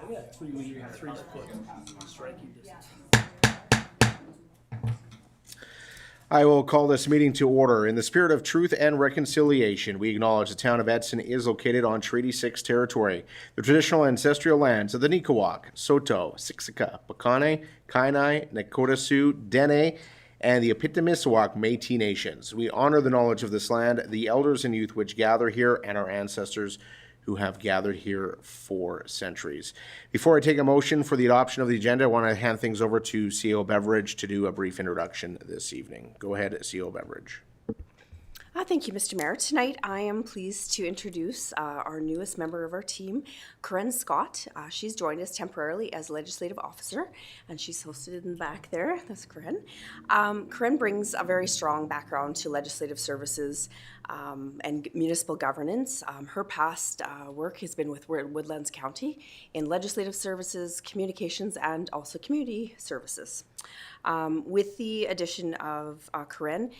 Yeah, 3 foot striking distance. I will call this meeting to order. In the spirit of truth and reconciliation, we acknowledge the town of Edson is located on Treaty 6 territory, the traditional ancestral lands of the Nikawak, Soto, Siksika, Pakane, Kainai, Nakota Sioux, Dene, and the Apitimiswak Métis nations. We honor the knowledge of this land, the elders and youth which gather here, and our ancestors who have gathered here for centuries. Before I take a motion for the adoption of the agenda, I want to hand things over to CEO Beveridge to do a brief introduction this evening. Go ahead, CEO Beveridge. Thank you, Mr. Mayor. Tonight, I am pleased to introduce our newest member of our team, Corinne Scott. She's joined us temporarily as legislative officer, and she's hosted in the back there. That's Corinne. Corinne brings a very strong background to legislative services and municipal governance. Her past work has been with Woodlands County in legislative services, communications, and also community services. With the addition of Corinne,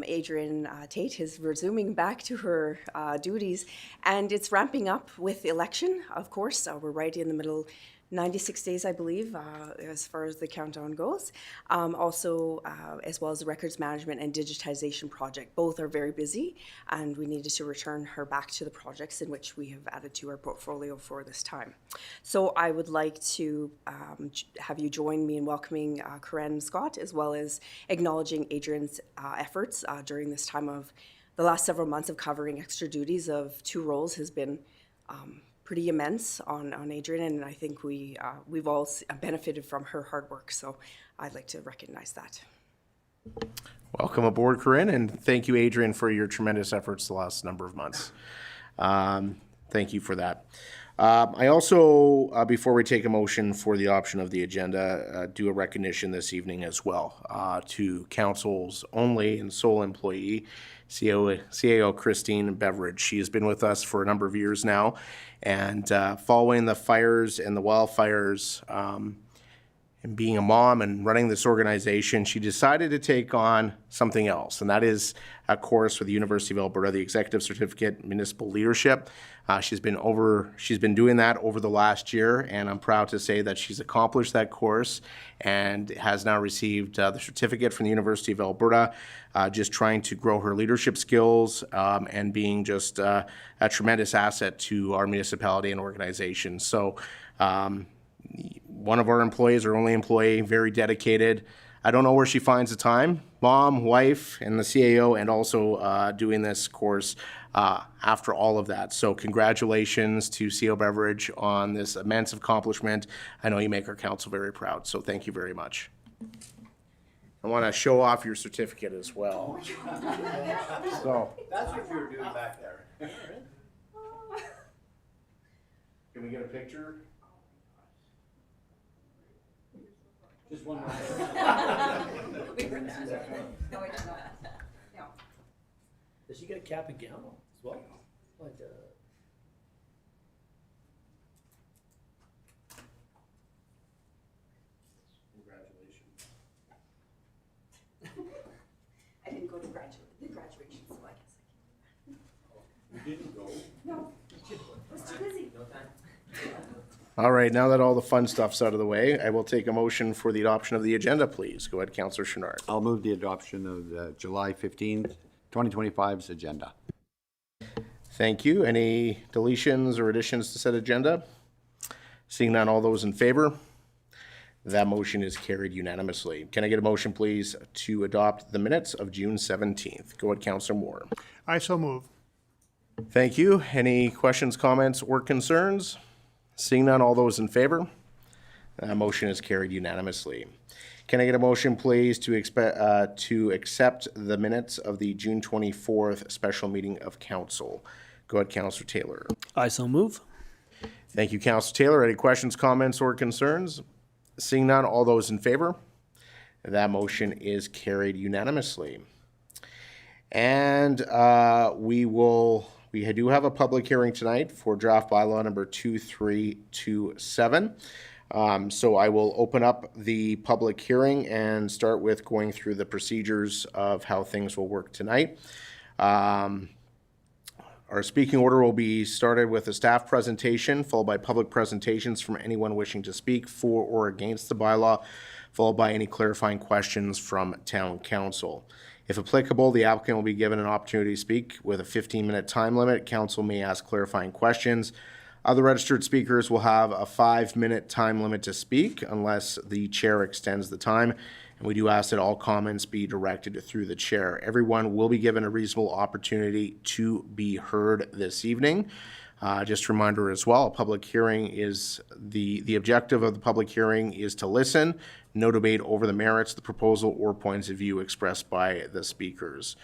Adrian Tate is resuming back to her duties, and it's ramping up with the election, of course. We're right in the middle, 96 days, I believe, as far as the countdown goes. Also, as well as the records management and digitization project. Both are very busy, and we needed to return her back to the projects in which we have added to our portfolio for this time. So I would like to have you join me in welcoming Corinne Scott, as well as acknowledging Adrian's efforts during this time of the last several months of covering extra duties of 2 roles has been pretty immense on Adrian, and I think we've all benefited from her hard work, so I'd like to recognize that. Welcome aboard, Corinne, and thank you, Adrian, for your tremendous efforts the last number of months. Thank you for that. I also, before we take a motion for the adoption of the agenda, do a recognition this evening as well to Council's only and sole employee, CAO Christine Beveridge. She has been with us for a number of years now, and following the fires and the wildfires, and being a mom and running this organization, she decided to take on something else, and that is a course with the University of Alberta, the Executive Certificate in Municipal Leadership. She's been doing that over the last year, and I'm proud to say that she's accomplished that course and has now received the certificate from the University of Alberta, just trying to grow her leadership skills and being just a tremendous asset to our municipality and organization. So one of our employees, our only employee, very dedicated. I don't know where she finds the time. Mom, wife, and the CAO, and also doing this course after all of that. So congratulations to CAO Beveridge on this immense accomplishment. I know you make our council very proud, so thank you very much. I want to show off your certificate as well. So that's what you were doing back there. Can we get a picture? Just one more. No, I did not. No. Does she get a cap and gown as well? Like, Congratulations. I didn't go to the graduation, so I guess I You didn't go? No, I was too busy. No time. All right, now that all the fun stuff's out of the way, I will take a motion for the adoption of the agenda, please. Go ahead, Councillor Chenard. I'll move the adoption of the July 15th, 2025's agenda. Thank you. Any deletions or additions to said agenda? Seeing none, all those in favor? That motion is carried unanimously. Can I get a motion, please, to adopt the minutes of June 17th? Go ahead, Councillor Moore. I so move. Thank you. Any questions, comments, or concerns? Seeing none, all those in favor? That motion is carried unanimously. Can I get a motion, please, to accept the minutes of the June 24th special meeting of council? Go ahead, Councillor Taylor. I so move. Thank you, Councillor Taylor. Any questions, comments, or concerns? Seeing none, all those in favor? That motion is carried unanimously. And we do have a public hearing tonight for draft bylaw number 2327. So I will open up the public hearing and start with going through the procedures of how things will work tonight. Our speaking order will be started with a staff presentation, followed by public presentations from anyone wishing to speak for or against the bylaw, followed by any clarifying questions from town council. If applicable, the applicant will be given an opportunity to speak with a 15-minute time limit. Council may ask clarifying questions. Other registered speakers will have a 5-minute time limit to speak unless the chair extends the time. And we do ask that all comments be directed through the chair. Everyone will be given a reasonable opportunity to be heard this evening. Just a reminder as well, a public hearing is the objective of the public hearing is to listen, no debate over the merits, the proposal, or points of view expressed by the speakers.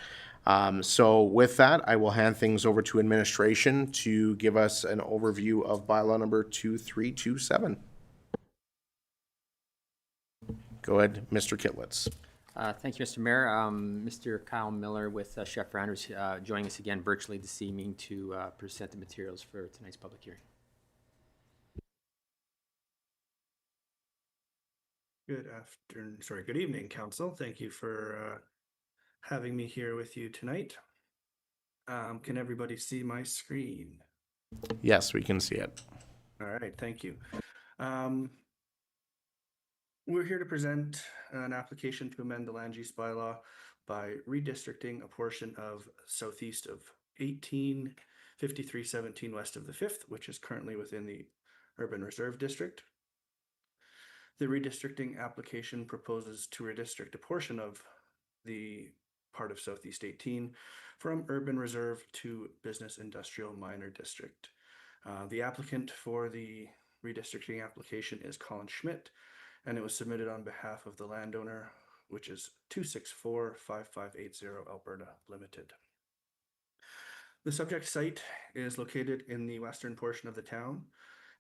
So with that, I will hand things over to administration to give us an overview of bylaw number 2327. Go ahead, Mr. Kitlitz. Thank you, Mr. Mayor. Mr. Kyle Miller with Chef Randers joining us again virtually this evening to present the materials for tonight's public hearing. Good evening, Council. Thank you for having me here with you tonight. Can everybody see my screen? Yes, we can see it. All right, thank you. We're here to present an application to amend the land use bylaw by redistricting a portion of southeast of 185317 west of the 5th, which is currently within the Urban Reserve District. The redistricting application proposes to redistrict a portion of the part of Southeast 18 from Urban Reserve to Business Industrial Minor District. The applicant for the redistricting application is Colin Schmidt, and it was submitted on behalf of the landowner, which is 2645580 Alberta Limited. The subject site is located in the western portion of the town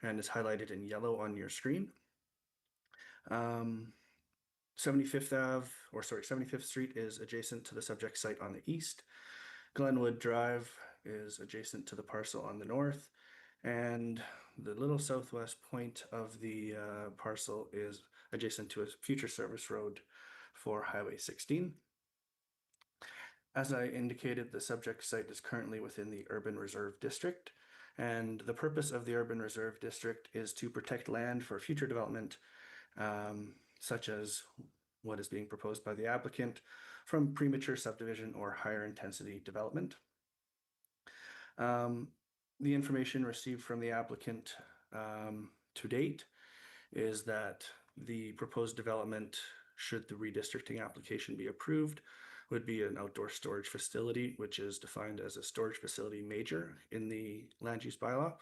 and is highlighted in yellow on your screen. 75th Street is adjacent to the subject site on the east. Glenwood Drive is adjacent to the parcel on the north, and the little southwest point of the parcel is adjacent to a future service road for Highway 16. As I indicated, the subject site is currently within the Urban Reserve District, and the purpose of the Urban Reserve District is to protect land for future development, such as what is being proposed by the applicant, from premature subdivision or higher intensity development. The information received from the applicant to date is that the proposed development, should the redistricting application be approved, would be an outdoor storage facility, which is defined as a storage facility major in the land use bylaw.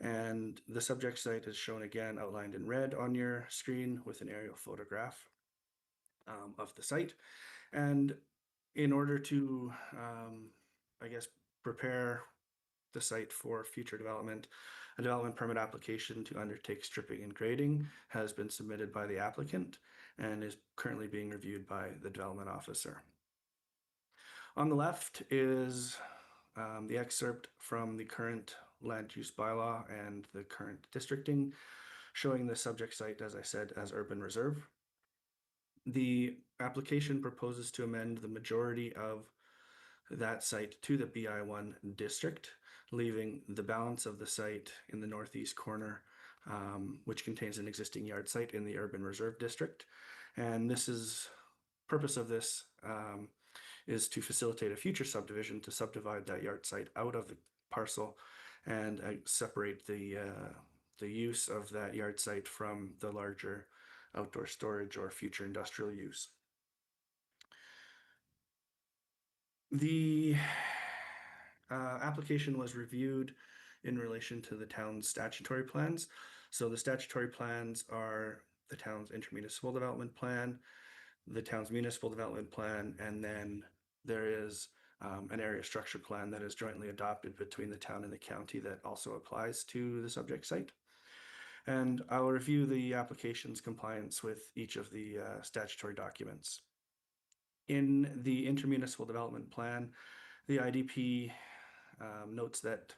And the subject site is shown again outlined in red on your screen with an aerial photograph of the site. And in order to, prepare the site for future development, a development permit application to undertake stripping and grading has been submitted by the applicant and is currently being reviewed by the development officer. On the left is the excerpt from the current land use bylaw and the current districting, showing the subject site, as I said, as urban reserve. The application proposes to amend the majority of that site to the BI1 district, leaving the balance of the site in the northeast corner, which contains an existing yard site in the Urban Reserve District. And purpose of this is to facilitate a future subdivision to subdivide that yard site out of the parcel and separate the use of that yard site from the larger outdoor storage or future industrial use. The application was reviewed in relation to the town's statutory plans. So the statutory plans are the town's intermunicipal development plan, the town's municipal development plan, and then there is an area structure plan that is jointly adopted between the town and the county that also applies to the subject site. And I'll review the application's compliance with each of the statutory documents. In the intermunicipal development plan, the IDP notes that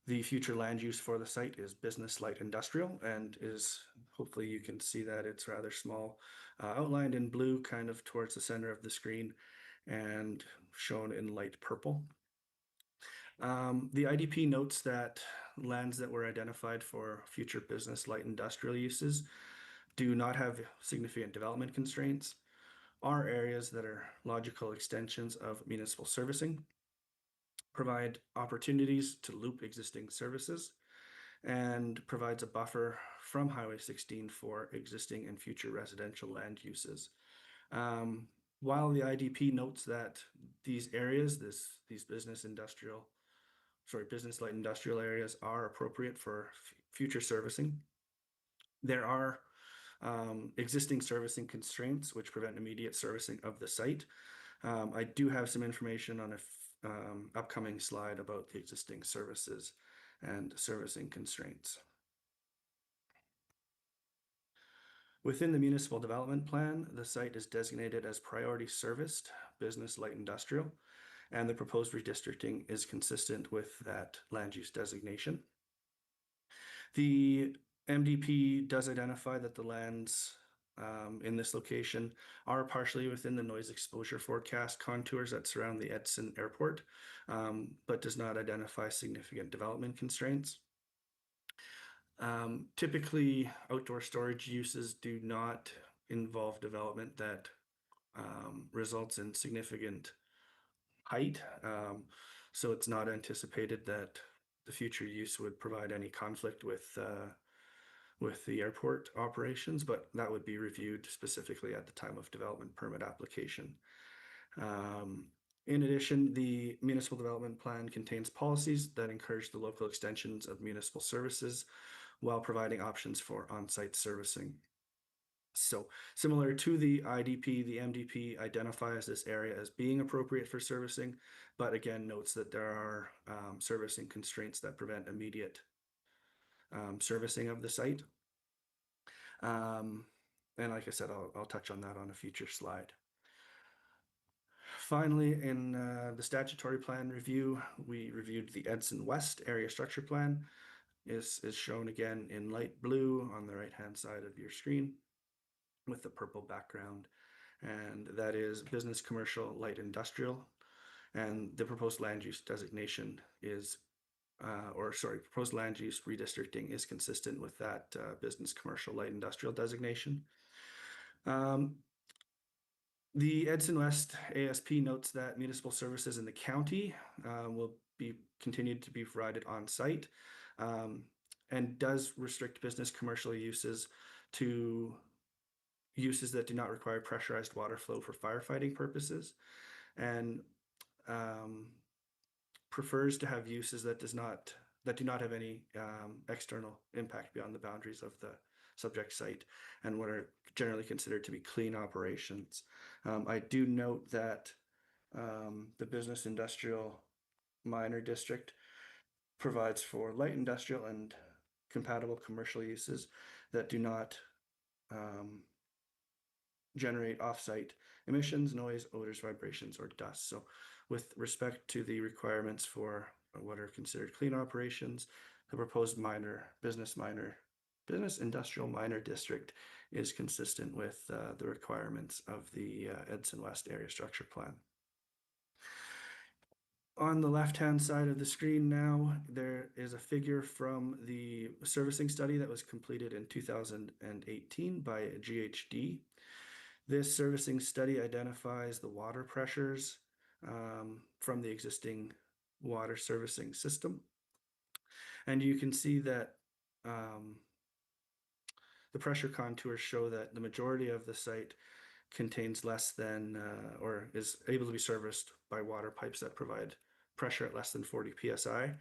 the future land use for the site is business light industrial, and hopefully you can see that it's rather small, outlined in blue kind of towards the center of the screen and shown in light purple. The IDP notes that lands that were identified for future business light industrial uses do not have significant development constraints, are areas that are logical extensions of municipal servicing, provide opportunities to loop existing services, and provides a buffer from Highway 16 for existing and future residential land uses. While the IDP notes that these areas, these business light industrial areas are appropriate for future servicing, there are existing servicing constraints which prevent immediate servicing of the site. I do have some information on a upcoming slide about the existing services and servicing constraints. Within the municipal development plan, the site is designated as priority serviced business light industrial, and the proposed redistricting is consistent with that land use designation. The MDP does identify that the lands in this location are partially within the noise exposure forecast contours that surround the Edson Airport, but does not identify significant development constraints. Typically, outdoor storage uses do not involve development that results in significant height. So it's not anticipated that the future use would provide any conflict with the airport operations, but that would be reviewed specifically at the time of development permit application. In addition, the municipal development plan contains policies that encourage the local extensions of municipal services while providing options for on-site servicing. So similar to the IDP, the MDP identifies this area as being appropriate for servicing, but again notes that there are servicing constraints that prevent immediate servicing of the site. And like I said, I'll touch on that on a future slide. Finally, in the statutory plan review, we reviewed the Edson West area structure plan. Is shown again in light blue on the right-hand side of your screen with the purple background. And that is business, commercial, light industrial. And the proposed land use designation is, proposed land use redistricting is consistent with that business, commercial, light industrial designation. The Edson West ASP notes that municipal services in the county will be continued to be provided on site, and does restrict business commercial uses to uses that do not require pressurized water flow for firefighting purposes, and prefers to have uses that do not have any external impact beyond the boundaries of the subject site and what are generally considered to be clean operations. I do note that the business industrial minor district provides for light industrial and compatible commercial uses that do not generate off-site emissions, noise, odors, vibrations, or dust. So with respect to the requirements for what are considered clean operations, the proposed business industrial minor district is consistent with the requirements of the Edson West area structure plan. On the left-hand side of the screen now, there is a figure from the servicing study that was completed in 2018 by GHD. This servicing study identifies the water pressures from the existing water servicing system. And you can see that the pressure contours show that the majority of the site contains less than or is able to be serviced by water pipes that provide pressure at less than 40 psi.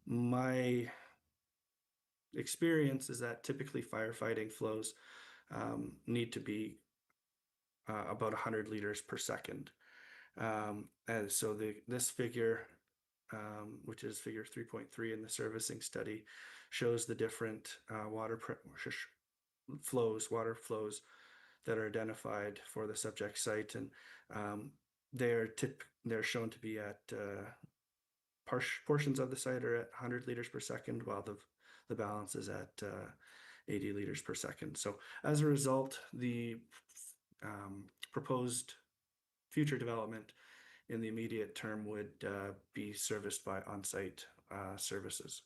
My experience is that typically firefighting flows need to be about 100 liters per second. And so this figure, which is figure 3.3 in the servicing study, shows the different water flows that are identified for the subject site, and they're shown to be at portions of the site are at 100 liters per second, while the balance is at 80 liters per second. So as a result, the proposed future development in the immediate term would be serviced by on-site services.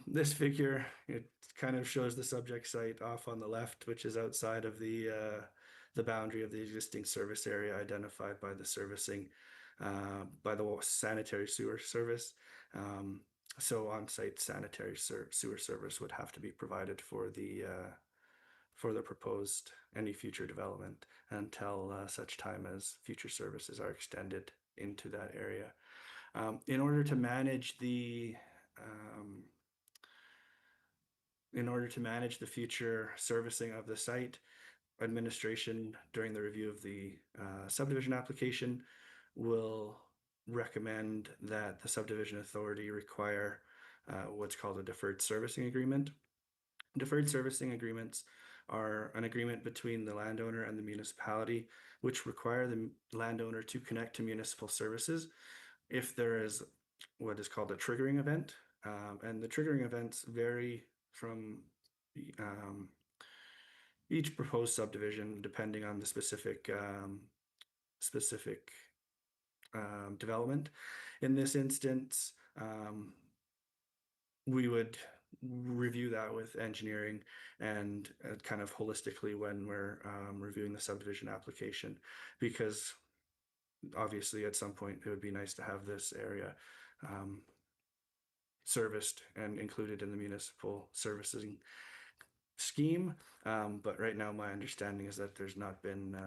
This figure, it kind of shows the subject site off on the left, which is outside of the boundary of the existing service area identified by the servicing, by the sanitary sewer service. So on-site sanitary sewer service would have to be provided for the proposed any future development until such time as future services are extended into that area. In order to manage the future servicing of the site, administration during the review of the subdivision application will recommend that the subdivision authority require what's called a deferred servicing agreement. Deferred servicing agreements are an agreement between the landowner and the municipality, which require the landowner to connect to municipal services if there is what is called a triggering event. And the triggering events vary from each proposed subdivision depending on the specific development. In this instance, we would review that with engineering and kind of holistically when we're reviewing the subdivision application, because obviously at some point it would be nice to have this area serviced and included in the municipal servicing scheme. But right now my understanding is that there's not been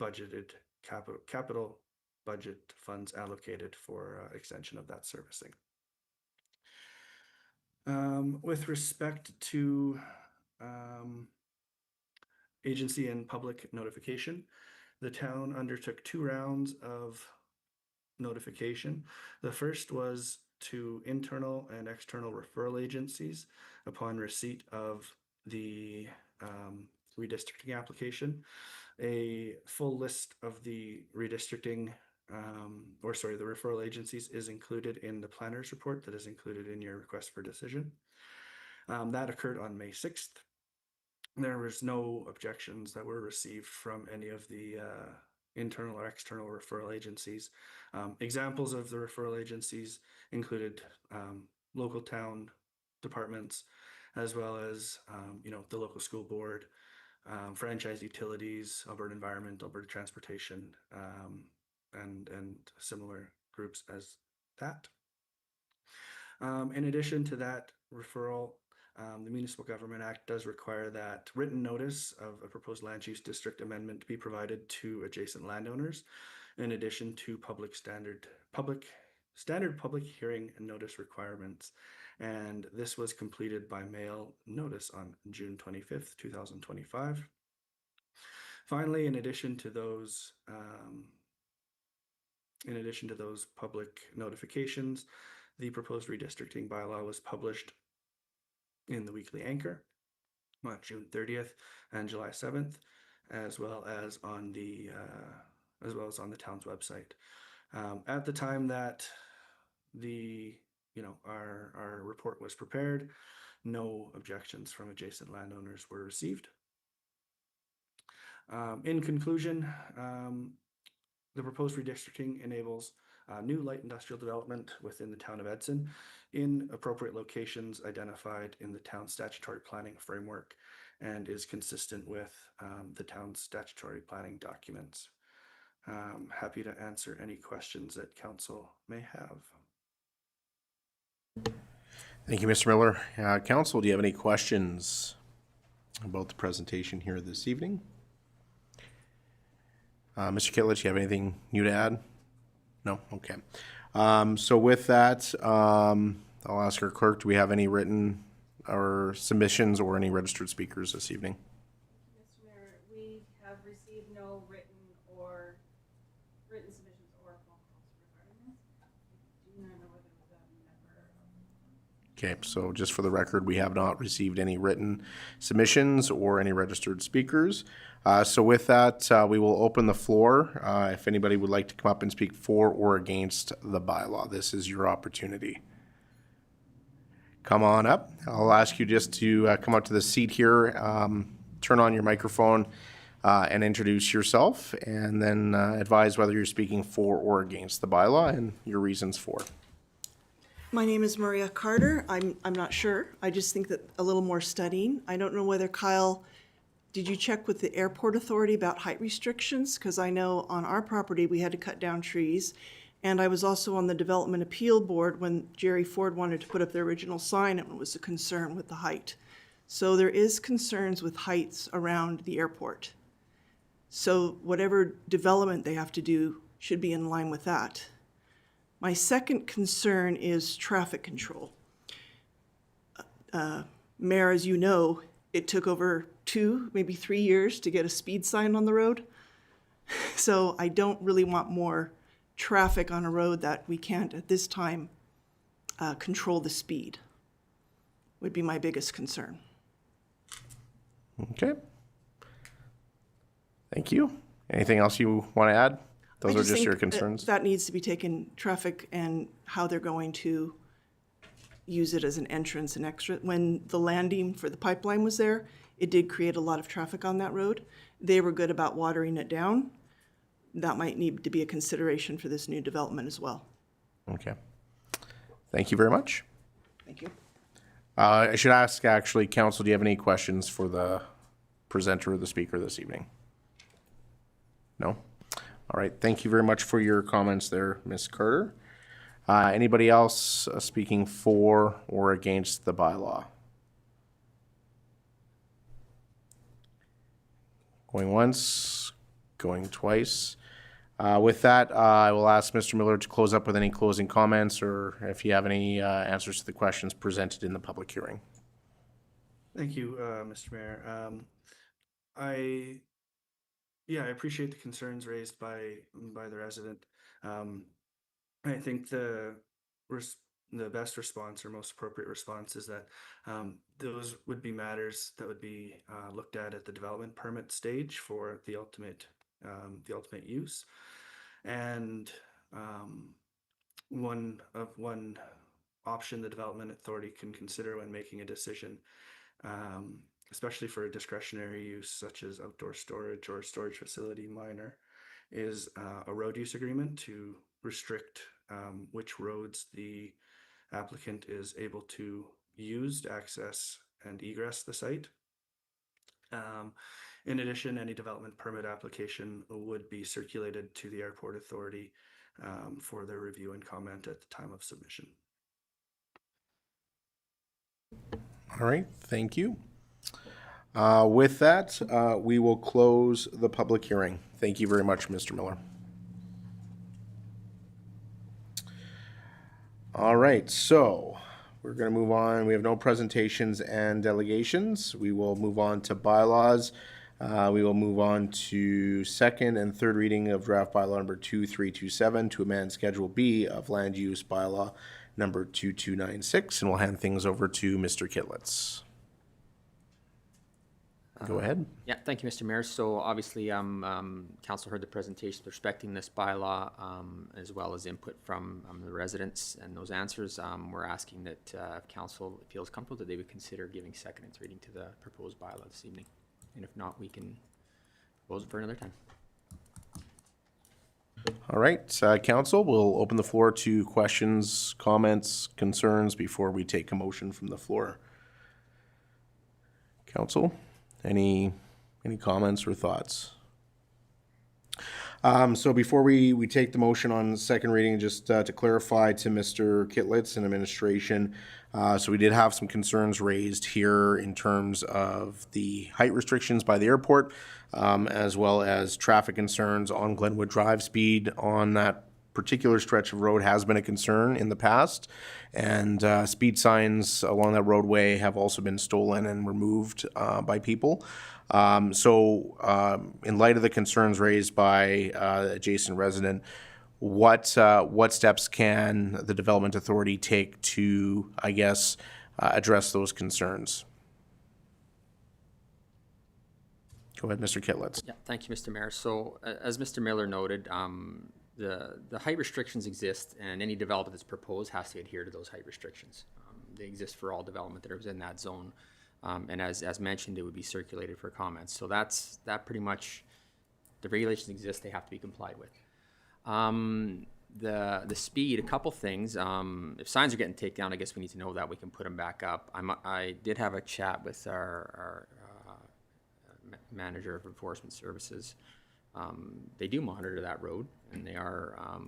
budgeted capital budget funds allocated for extension of that servicing. With respect to agency and public notification, the town undertook 2 rounds of notification. The first was to internal and external referral agencies upon receipt of the redistricting application. A full list of the redistricting the referral agencies is included in the planner's report that is included in your request for decision. That occurred on May 6th. There was no objections that were received from any of the internal or external referral agencies. Examples of the referral agencies included local town departments, as well as the local school board, franchise utilities, Alberta Environment, Alberta Transportation, and similar groups as that. In addition to that referral, the Municipal Government Act does require that written notice of a proposed land use district amendment be provided to adjacent landowners, in addition to standard public hearing and notice requirements. And this was completed by mail notice on June 25th, 2025. Finally, in addition to those public notifications, the proposed redistricting bylaw was published in the Weekly Anchor on June 30th and July 7th, as well as on the town's website. At the time that our report was prepared, no objections from adjacent landowners were received. In conclusion, the proposed redistricting enables new light industrial development within the town of Edson in appropriate locations identified in the town's statutory planning framework and is consistent with the town's statutory planning documents. Happy to answer any questions that council may have. Thank you, Mr. Miller. Council, do you have any questions about the presentation here this evening? Mr. Kittledge, do you have anything new to add? No? Okay. So with that, I'll ask our clerk, do we have any written or submissions or any registered speakers this evening? Mr. Mayor, we have received no written submissions or phone calls regarding this. Do not know whether it was a member. Okay, so just for the record, we have not received any written submissions or any registered speakers. So with that, we will open the floor. If anybody would like to come up and speak for or against the bylaw, this is your opportunity. Come on up. I'll ask you just to come up to the seat here, turn on your microphone, and introduce yourself, and then advise whether you're speaking for or against the bylaw and your reasons for. My name is Maria Carter. I'm not sure. I just think that a little more studying. I don't know whether Kyle, did you check with the airport authority about height restrictions? Because I know on our property, we had to cut down trees. And I was also on the development appeal board when Jerry Ford wanted to put up the original sign, and it was a concern with the height. So there is concerns with heights around the airport. So whatever development they have to do should be in line with that. My second concern is traffic control. Mayor, as you know, it took over 2, maybe 3 years to get a speed sign on the road. So I don't really want more traffic on a road that we can't at this time control the speed, would be my biggest concern. Okay. Thank you. Anything else you want to add? Those I are just think your concerns? That needs to be taken, traffic and how they're going to use it as an entrance and exit. When the landing for the pipeline was there, it did create a lot of traffic on that road. They were good about watering it down. That might need to be a consideration for this new development as well. Okay. Thank you very much. Thank you. I should ask, actually, council, do you have any questions for the presenter or the speaker this evening? No? All right. Thank you very much for your comments there, Ms. Carter. Anybody else speaking for or against the bylaw? Going once, going twice. With that, I will ask Mr. Miller to close up with any closing comments, or if you have any answers to the questions presented in the public hearing. Thank you, Mr. Mayor. I appreciate the concerns raised by the resident. I think the best response or most appropriate response is that those would be matters that would be looked at the development permit stage for the ultimate use, and one option the development authority can consider when making a decision, especially for a discretionary use such as outdoor storage or storage facility minor, is a road use agreement to restrict which roads the applicant is able to use to access and egress the site. In addition, any development permit application would be circulated to the airport authority for their review and comment at the time of submission. All right. Thank you. With that, we will close the public hearing. Thank you very much, Mr. Miller. All right, so we're going to move on. We have no presentations and delegations. We will move on to bylaws. We will move on to second and third reading of draft bylaw number 2327 to amend Schedule B of land use bylaw number 2296, and we'll hand things over to Mr. Kitlitz. Go ahead. Yeah, thank you, Mr. Mayor. So obviously, council heard the presentation respecting this bylaw, as well as input from the residents and those answers. We're asking that if council feels comfortable, that they would consider giving second and third reading to the proposed bylaw this evening. And if not, we can propose it for another time. All right, council, we'll open the floor to questions, comments, concerns before we take a motion from the floor. Council, any comments or thoughts? So before we take the motion on second reading, just to clarify to Mr. Kitlitz and administration, so we did have some concerns raised here in terms of the height restrictions by the airport, as well as traffic concerns on Glenwood Drive. Speed on that particular stretch of road has been a concern in the past, and speed signs along that roadway have also been stolen and removed by people. So in light of the concerns raised by adjacent resident, what steps can the development authority take to, I guess, address those concerns? Go ahead, Mr. Kitlitz. Yeah, thank you, Mr. Mayor. So as Mr. Miller noted, the height restrictions exist, and any development that's proposed has to adhere to those height restrictions. They exist for all development that is in that zone. And as mentioned, it would be circulated for comments. So that pretty much, the regulations exist, they have to be complied with. The speed, a couple things. If signs are getting taken down, I guess we need to know that we can put them back up. I did have a chat with our manager of enforcement services. They do monitor that road, and they are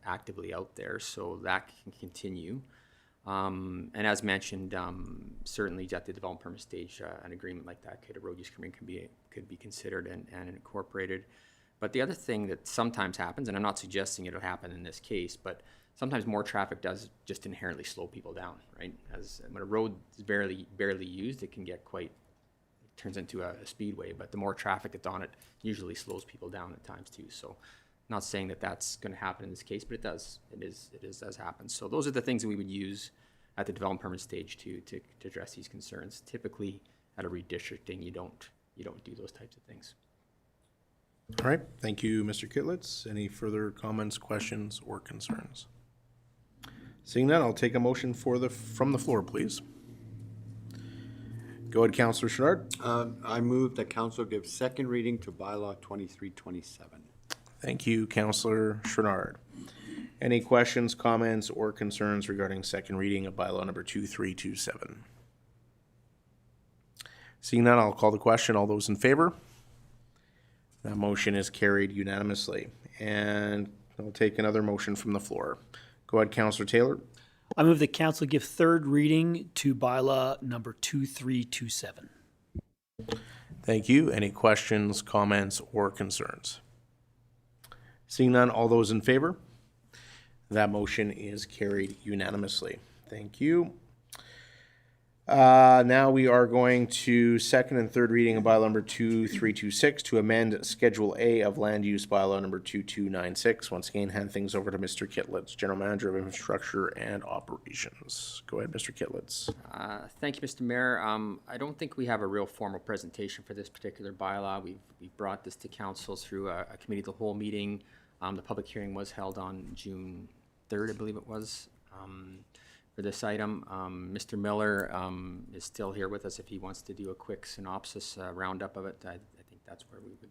actively out there, so that can continue. And as mentioned, certainly at the development permit stage, an agreement like that, a road use agreement could be considered and incorporated. But the other thing that sometimes happens, and I'm not suggesting it'll happen in this case, but sometimes more traffic does just inherently slow people down, right? As when a road is barely used, it can get quite, turns into a speedway, but the more traffic that's on it usually slows people down at times too. So not saying that that's going to happen in this case, but it does. Does happen. So those are the things that we would use at the development permit stage to address these concerns. Typically at a redistricting, you don't do those types of things. All right, thank you, Mr. Kitlitz. Any further comments, questions, or concerns? Seeing none, I'll take a motion from the floor, please. Go ahead, Councillor Chenard. I move that council give second reading to bylaw 2327. Thank you, Councillor Chenard. Any questions, comments, or concerns regarding second reading of bylaw number 2327? Seeing none, I'll call the question. All those in favor? That motion is carried unanimously. And I'll take another motion from the floor. Go ahead, Councillor Taylor. I move that council give third reading to bylaw number 2327. Thank you. Any questions, comments, or concerns? Seeing none, all those in favor? That motion is carried unanimously. Thank you. Now we are going to second and third reading of bylaw number 2326 to amend Schedule A of Land Use bylaw number 2296. Once again, hand things over to Mr. Kitlitz, General Manager of Infrastructure and Operations. Go ahead, Mr. Kitlitz. Thank you, Mr. Mayor. I don't think we have a real formal presentation for this particular bylaw. We've brought this to council through a committee of the whole meeting. The public hearing was held on June 3rd, I believe it was. For this item. Mr. Miller is still here with us if he wants to do a quick synopsis, roundup of it. I think that's where we would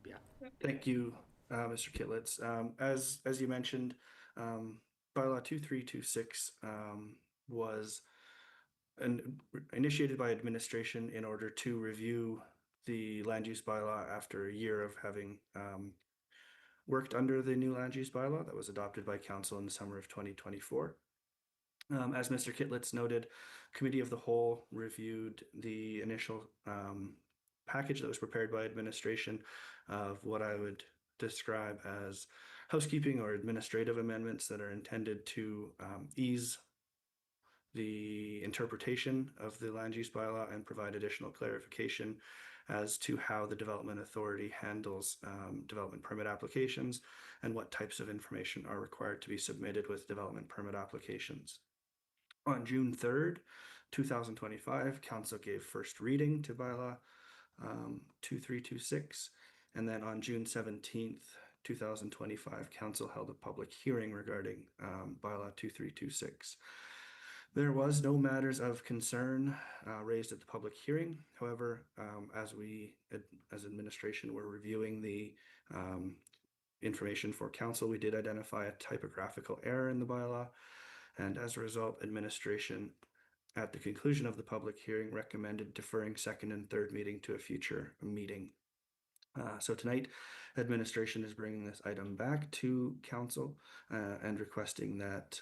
be at. Thank you, Mr. Kitlitz. As you mentioned, bylaw 2326 was initiated by administration in order to review the land use bylaw after a year of having worked under the new land use bylaw that was adopted by council in the summer of 2024. As Mr. Kitlitz noted, Committee of the Whole reviewed the initial package that was prepared by administration of what I would describe as housekeeping or administrative amendments that are intended to ease the interpretation of the land use bylaw and provide additional clarification as to how the development authority handles development permit applications and what types of information are required to be submitted with development permit applications. On June 3rd, 2025, Council gave first reading to bylaw 2326, and then on June 17th, 2025, Council held a public hearing regarding bylaw 2326. There was no matters of concern raised at the public hearing. However, as administration were reviewing the information for Council, we did identify a typographical error in the bylaw. And as a result, administration, at the conclusion of the public hearing, recommended deferring second and third meeting to a future meeting. So tonight, administration is bringing this item back to council and requesting that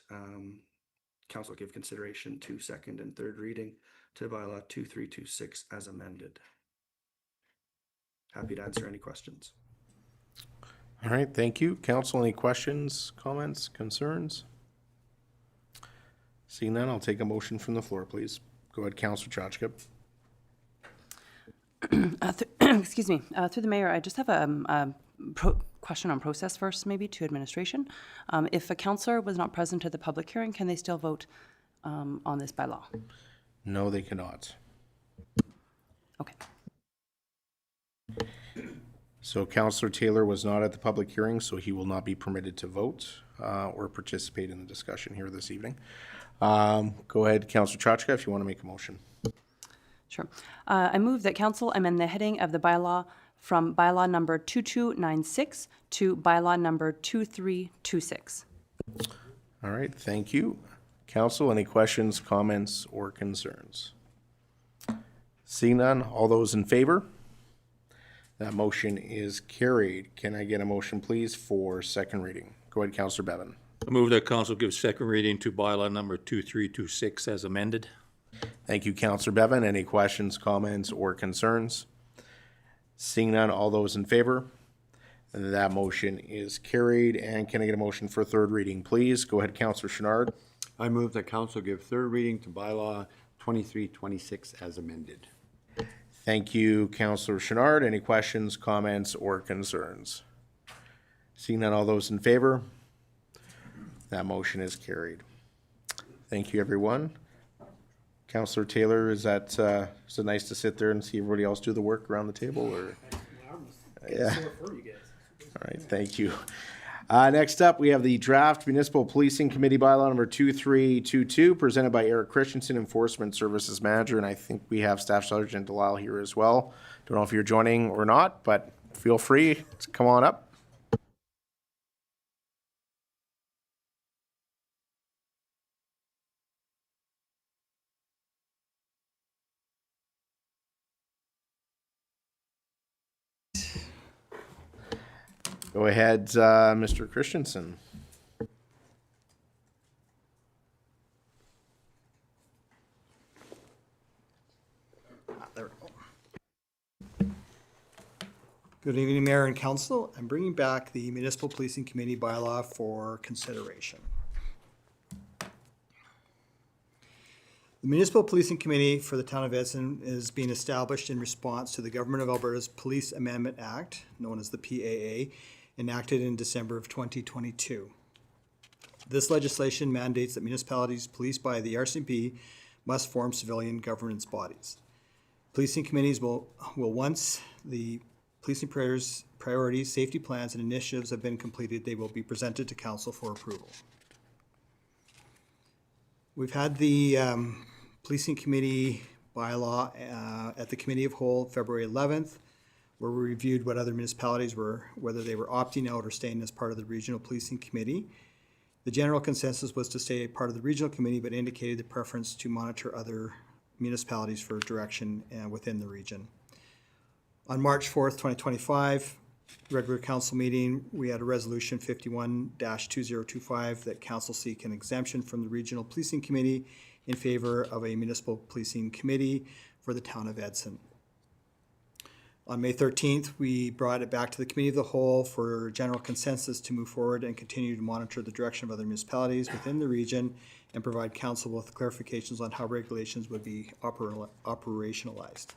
council give consideration to second and third reading to bylaw 2326 as amended. Happy to answer any questions. All right, thank you. Council, any questions, comments, concerns? Seeing none, I'll take a motion from the floor, please. Go ahead, Councillor Chachka. Excuse me. Through the mayor, I just have a question on process first, maybe to administration. If a councillor was not present at the public hearing, can they still vote on this bylaw? No, they cannot. Okay. So Councillor Taylor was not at the public hearing, so he will not be permitted to vote or participate in the discussion here this evening. Go ahead, Councillor Chachka, if you want to make a motion. Sure. I move that council amend the heading of the bylaw from bylaw number 2296 to bylaw number 2326. All right, thank you. Council, any questions, comments, or concerns? Seeing none, all those in favor? That motion is carried. Can I get a motion, please, for second reading? Go ahead, Councillor Bevan. I move that council give second reading to bylaw number 2326 as amended. Thank you, Councillor Bevan. Any questions, comments, or concerns? Seeing none, all those in favor? That motion is carried. And can I get a motion for third reading, please? Go ahead, Councillor Chenard. I move that council give third reading to bylaw 2326 as amended. Thank you, Councillor Chenard. Any questions, comments, or concerns? Seeing none, all those in favor? That motion is carried. Thank you, everyone. Councillor Taylor, is it nice to sit there and see everybody else do the work around the table, or? Yeah. All right, thank you. Next up, we have the draft Municipal Policing Committee bylaw number 2322, presented by Eric Christensen, Enforcement Services Manager, and I think we have Staff Sergeant Delisle here as well. Don't know if you're joining or not, but feel free to come on up. Go ahead, Mr. Christensen. There we go. Good evening, Mayor and Council. I'm bringing back the Municipal Policing Committee bylaw for consideration. The Municipal Policing Committee for the Town of Edson is being established in response to the Government of Alberta's Police Amendment Act, known as the PAA, enacted in December of 2022. This legislation mandates that municipalities policed by the RCMP must form civilian governance bodies. Policing committees will once the policing priorities, safety plans, and initiatives have been completed, they will be presented to council for approval. We've had the Policing Committee bylaw at the Committee of Whole February 11th, where we reviewed what other municipalities were, whether they were opting out or staying as part of the Regional Policing Committee. The general consensus was to stay part of the Regional Committee, but indicated the preference to monitor other municipalities for direction within the region. On March 4th, 2025, regular council meeting, we had a resolution 51-2025 that council seek an exemption from the Regional Policing Committee in favor of a Municipal Policing Committee for the Town of Edson. On May 13th, we brought it back to the Committee of the Whole for general consensus to move forward and continue to monitor the direction of other municipalities within the region and provide council with clarifications on how regulations would be operationalized.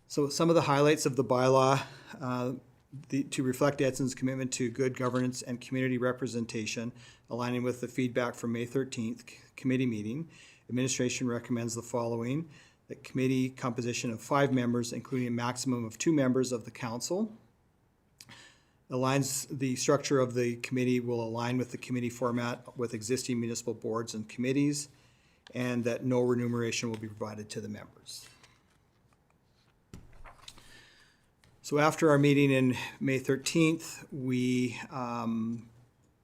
So some of the highlights of the bylaw, to reflect Edson's commitment to good governance and community representation, aligning with the feedback from May 13th committee meeting, administration recommends the following: the committee composition of 5 members, including a maximum of 2 members of the council. Aligns the structure of the committee will align with the committee format with existing municipal boards and committees, and that no remuneration will be provided to the members. So after our meeting in May 13th, we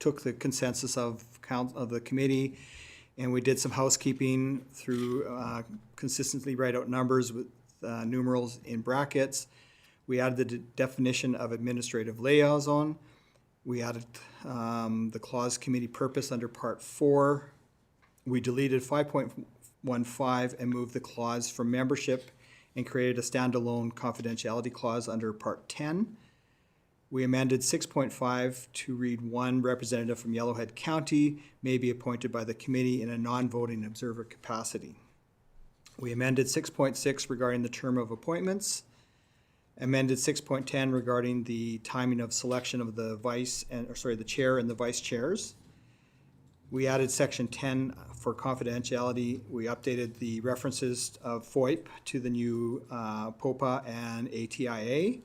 took the consensus of the committee, and we did some housekeeping through consistently write out numbers with numerals in brackets. We added the definition of administrative liaison. We added the clause committee purpose under part 4. We deleted 5.15 and moved the clause for membership and created a standalone confidentiality clause under part 10. We amended 6.5 to read 1 representative from Yellowhead County may be appointed by the committee in a non-voting observer capacity. We amended 6.6 regarding the term of appointments, amended 6.10 regarding the timing of selection of the the chair and the vice chairs. We added section 10 for confidentiality. We updated the references of FOIP to the new POPA and ATIA,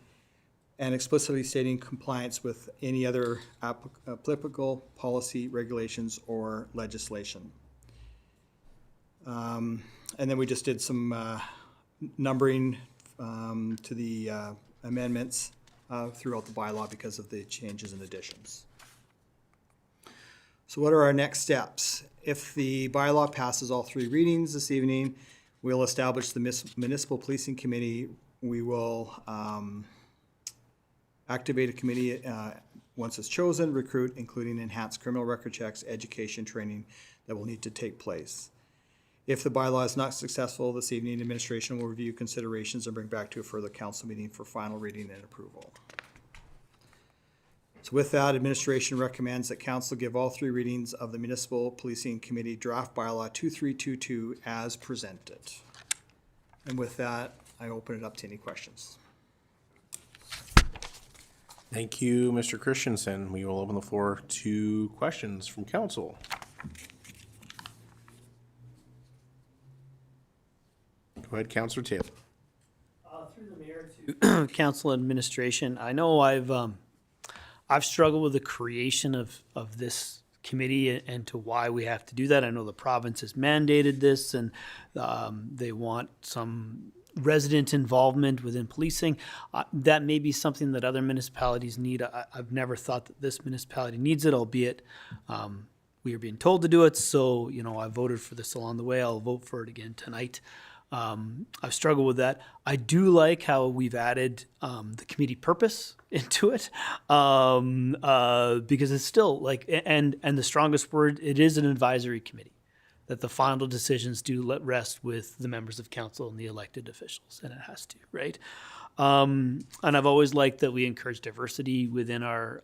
and explicitly stating compliance with any other applicable policy, regulations, or legislation. And then we just did some numbering to the amendments throughout the bylaw because of the changes and additions. So what are our next steps? If the bylaw passes all 3 readings this evening, we'll establish the Municipal Policing Committee. We will activate a committee once it's chosen, recruit, including enhanced criminal record checks, education, training that will need to take place. If the bylaw is not successful this evening, administration will review considerations and bring back to a further council meeting for final reading and approval. So with that, administration recommends that council give all 3 readings of the Municipal Policing Committee draft bylaw 2322 as presented. And with that, I open it up to any questions. Thank you, Mr. Christensen. We will open the floor to questions from council. Go ahead, Councillor Taylor. Through the mayor to council administration, I know I've struggled with the creation of this committee and to why we have to do that. I know the province has mandated this and they want some resident involvement within policing. That may be something that other municipalities need. I've never thought that this municipality needs it, albeit we are being told to do it. So, I voted for this along the way. I'll vote for it again tonight. I've struggled with that. I do like how we've added the committee purpose into it because it's still and the strongest word, it is an advisory committee, that the final decisions do rest with the members of council and the elected officials, and it has to, right? And I've always liked that we encourage diversity within our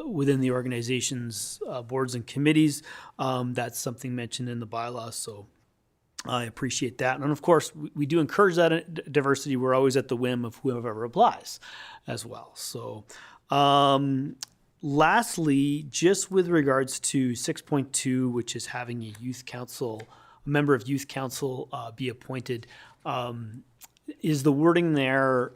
within the organization's boards and committees. That's something mentioned in the bylaws, so I appreciate that. And of course, we do encourage that diversity. We're always at the whim of whoever applies as well. So lastly, just with regards to 6.2, which is having a member of youth council be appointed, is the wording there,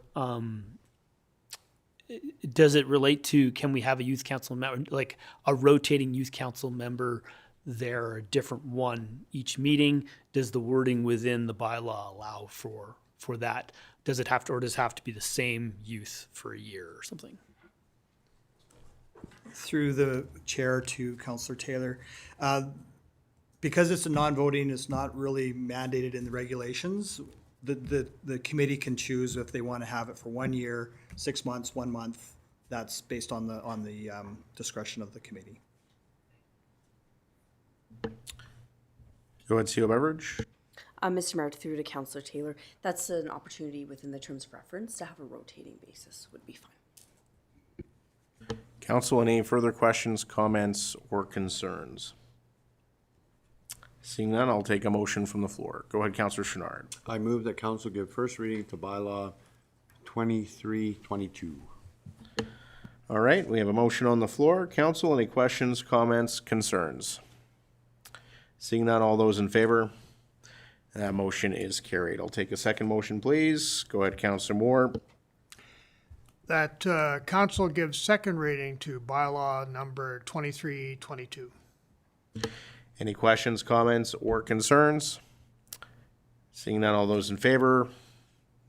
does it relate to, can we have a youth council member, like a rotating youth council member there, a different one each meeting? Does the wording within the bylaw allow for that? Does it have to, or does it have to be the same youth for a year or something? Through the chair to Councillor Taylor, because it's a non-voting, it's not really mandated in the regulations. The committee can choose if they want to have it for 1 year, 6 months, 1 month. That's based on the discretion of the committee. Go ahead, CO Beveridge. Mr. Mayor, through to Councillor Taylor, that's an opportunity within the terms of reference to have a rotating basis would be fine. Council, any further questions, comments, or concerns? Seeing none, I'll take a motion from the floor. Go ahead, Councillor Chenard. I move that council give first reading to bylaw 2322. All right, we have a motion on the floor. Council, any questions, comments, concerns? Seeing none, all those in favor? That motion is carried. I'll take a second motion, please. Go ahead, Councillor Moore. That council gives second reading to bylaw number 2322. Any questions, comments, or concerns? Seeing none, all those in favor?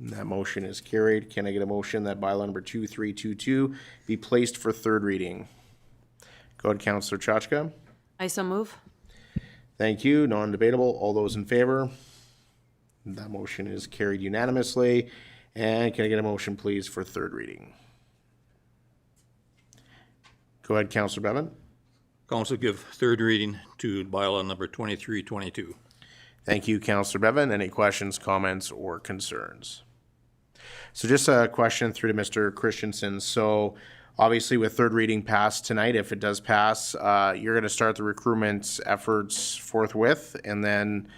That motion is carried. Can I get a motion that bylaw number 2322 be placed for third reading? Go ahead, Councillor Chachka. I so move. Thank you. Non-debatable. All those in favor? That motion is carried unanimously. And can I get a motion, please, for third reading? Go ahead, Councillor Bevan. Council give third reading to bylaw number 2322. Thank you, Councillor Bevan. Any questions, comments, or concerns? So just a question through to Mr. Christensen. So obviously with third reading passed tonight, if it does pass, you're going to start the recruitment efforts forthwith. And then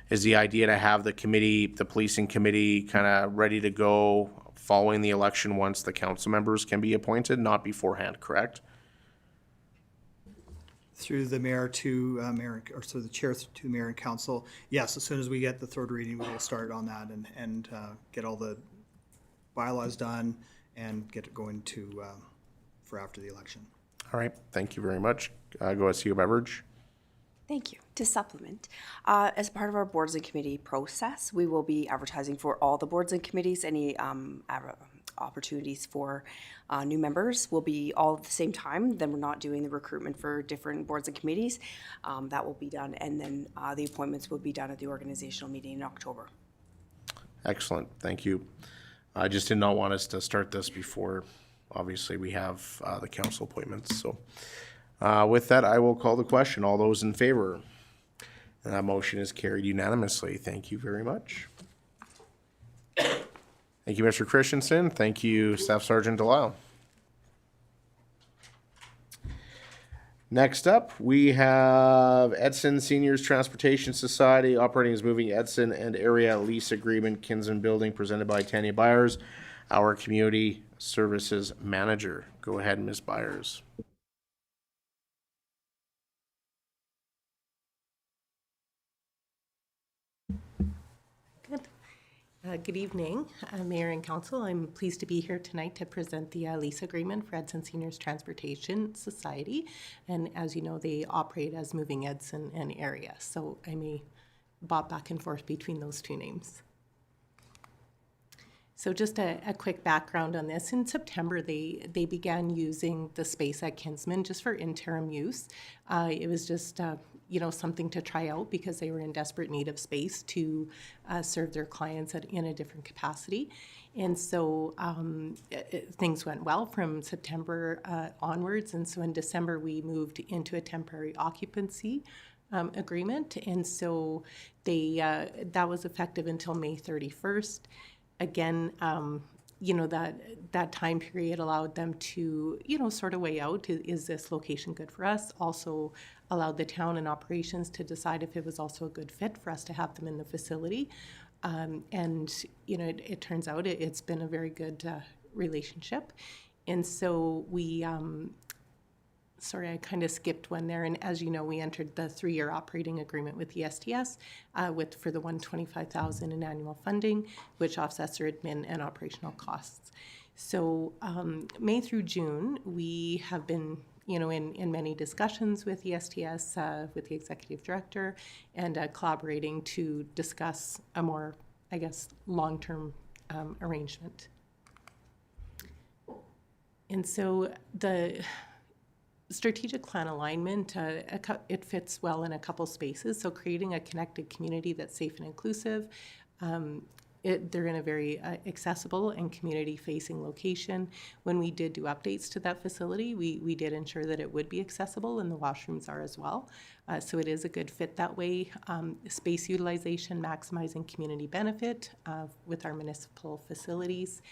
is the idea to have the committee, the policing committee, kind of ready to go following the election once the council members can be appointed, not beforehand, correct? Through the mayor to so the chair to mayor and council. Yes, as soon as we get the third reading, we will start on that and get all the bylaws done and get it going to for after the election. All right, thank you very much. Go ahead, CO Beveridge. Thank you. To supplement, as part of our boards and committee process, we will be advertising for all the boards and committees. Any opportunities for new members will be all at the same time. Then we're not doing the recruitment for different boards and committees. That will be done, and then the appointments will be done at the organizational meeting in October. Excellent, thank you. I just did not want us to start this before, obviously, we have the council appointments, so. With that, I will call the question. All those in favor? And that motion is carried unanimously. Thank you very much. Thank you, Mr. Christensen. Thank you, Staff Sergeant Delisle. Next up, we have Edson Seniors Transportation Society operating as Moving Edson and Area Lease Agreement Kinsman Building presented by Tanya Byers, our Community Services Manager. Go ahead, Ms. Byers. Good evening, Mayor and Council. I'm pleased to be here tonight to present the lease agreement for Edson Seniors Transportation Society. And as you know, they operate as Moving Edson and Area. So I may bob back and forth between those two names. So just a quick background on this. In September, they began using the space at Kinsman just for interim use. It was just something to try out because they were in desperate need of space to serve their clients in a different capacity. And so things went well from September onwards. And so in December, we moved into a temporary occupancy agreement. And so that was effective until May 31st. Again, that time period allowed them to, sort of weigh out, is this location good for us? Also allowed the town and operations to decide if it was also a good fit for us to have them in the facility. It turns out it's been a very good relationship. And so we, sorry, I kind of skipped one there. And as you know, we entered the 3-year operating agreement with the STS for the $125,000 in annual funding, which offsets their admin and operational costs. So May through June, we have been, in many discussions with the STS, with the executive director, and collaborating to discuss a more, long-term arrangement. And so the strategic plan alignment, it fits well in a couple spaces. So creating a connected community that's safe and inclusive. They're in a very accessible and community-facing location. When we did do updates to that facility, we did ensure that it would be accessible, and the washrooms are as well. So it is a good fit that way. Space utilization, maximizing community benefit with our municipal facilities.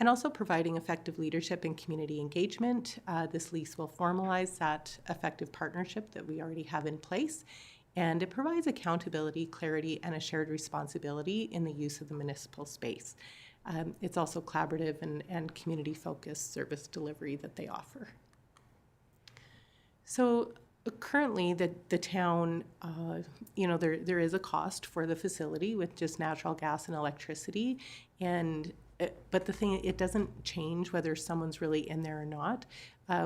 And also providing effective leadership and community engagement. This lease will formalize that effective partnership that we already have in place. And it provides accountability, clarity, and a shared responsibility in the use of the municipal space. It's also collaborative and community-focused service delivery that they offer. So currently, the town, there is a cost for the facility with just natural gas and electricity. But the thing, it doesn't change whether someone's really in there or not.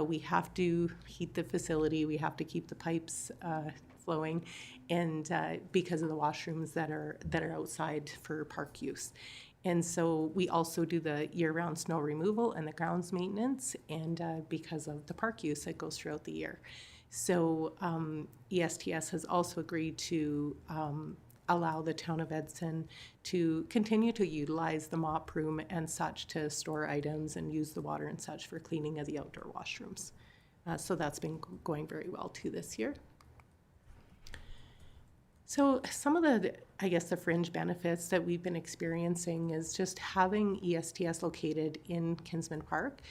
We have to heat the facility. We have to keep the pipes flowing, and because of the washrooms that are outside for park use. And so we also do the year-round snow removal and the grounds maintenance, and because of the park use, it goes throughout the year. So ESTS has also agreed to allow the town of Edson to continue to utilize the mop room and such to store items and use the water and such for cleaning of the outdoor washrooms. So that's been going very well too this year. So some of the fringe benefits that we've been experiencing is just having ESTS located in Kinsman Park.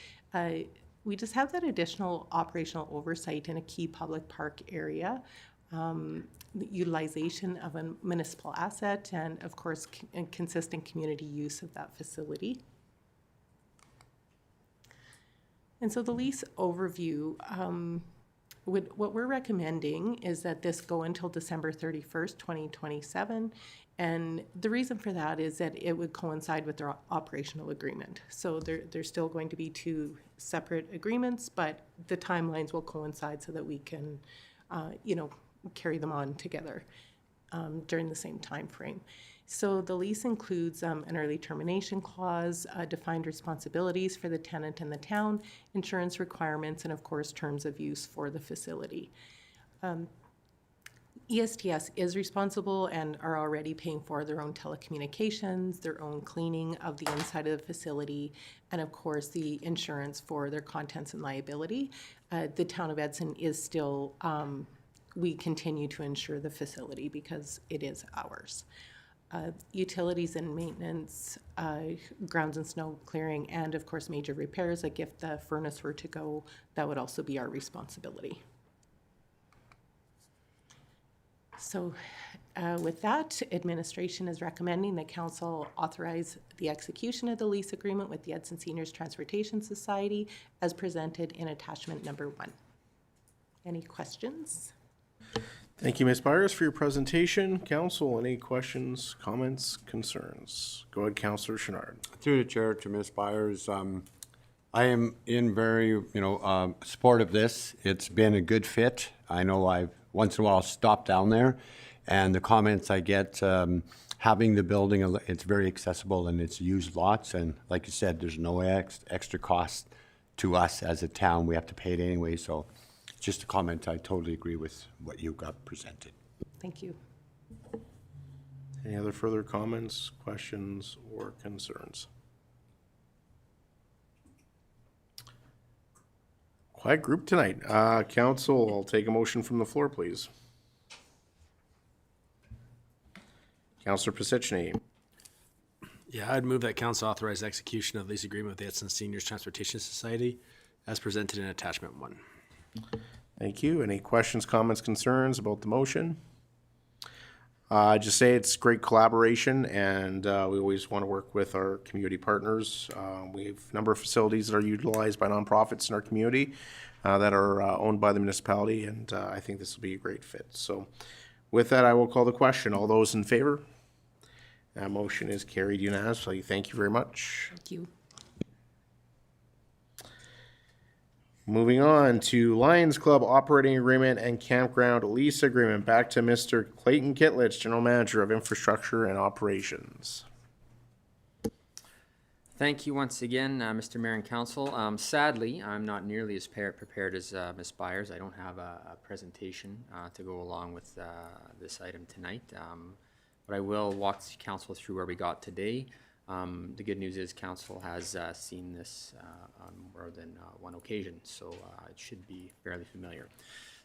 We just have that additional operational oversight in a key public park area. The utilization of a municipal asset, and of course, consistent community use of that facility. And so the lease overview, what we're recommending is that this go until December 31st, 2027. And the reason for that is that it would coincide with their operational agreement. So there's still going to be 2 separate agreements, but the timelines will coincide so that we can, carry them on together during the same time frame. So the lease includes an early termination clause, defined responsibilities for the tenant and the town, insurance requirements, and of course, terms of use for the facility. ESTS is responsible and are already paying for their own telecommunications, their own cleaning of the inside of the facility, and of course, the insurance for their contents and liability. The town of Edson is still, we continue to insure the facility because it is ours. Utilities and maintenance, grounds and snow clearing, and of course, major repairs, like if the furnace were to go, that would also be our responsibility. So with that, administration is recommending that council authorize the execution of the lease agreement with the Edson Seniors Transportation Society as presented in attachment number 1. Any questions? Thank you, Ms. Byers, for your presentation. Council, any questions, comments, concerns? Go ahead, Councillor Chenard. Through the chair to Ms. Byers, I am in very, support of this. It's been a good fit. I know I've once in a while stopped down there, and the comments I get, having the building, it's very accessible and it's used lots. And like you said, there's no extra cost to us as a town. We have to pay it anyway. So just a comment. I totally agree with what you got presented. Thank you. Any other further comments, questions, or concerns? Quiet group tonight. Council, I'll take a motion from the floor, please. Councillor Pisichny. Yeah, I'd move that council authorize execution of lease agreement with the Edson Seniors Transportation Society as presented in attachment 1. Thank you. Any questions, comments, concerns about the motion? Just say it's great collaboration, and we always want to work with our community partners. We have a number of facilities that are utilized by nonprofits in our community that are owned by the municipality, and I think this will be a great fit. So with that, I will call the question. All those in favor? That motion is carried unanimously. Thank you very much. Thank you. Moving on to Lions Club operating agreement and campground lease agreement. Back to Mr. Clayton Kittlich, General Manager of Infrastructure and Operations. Thank you once again, Mr. Mayor and Council. Sadly, I'm not nearly as prepared as Ms. Byers. I don't have a presentation to go along with this item tonight. But I will walk Council through where we got today. The good news is Council has seen this on more than one occasion, so it should be fairly familiar.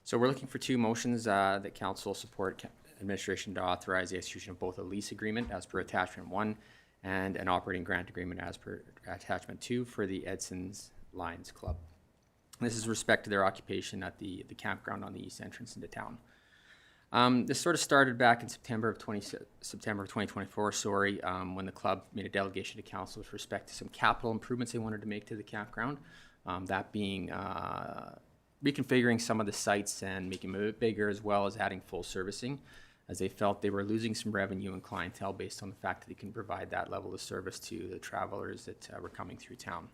So we're looking for 2 motions that Council support administration to authorize the execution of both a lease agreement as per attachment 1 and an operating grant agreement as per attachment 2 for the Edson's Lions Club. This is with respect to their occupation at the campground on the east entrance into town. This sort of started back in September of 2024, when the club made a delegation to council with respect to some capital improvements they wanted to make to the campground. That being reconfiguring some of the sites and making them a bit bigger, as well as adding full servicing, as they felt they were losing some revenue and clientele based on the fact that they can provide that level of service to the travelers that were coming through town.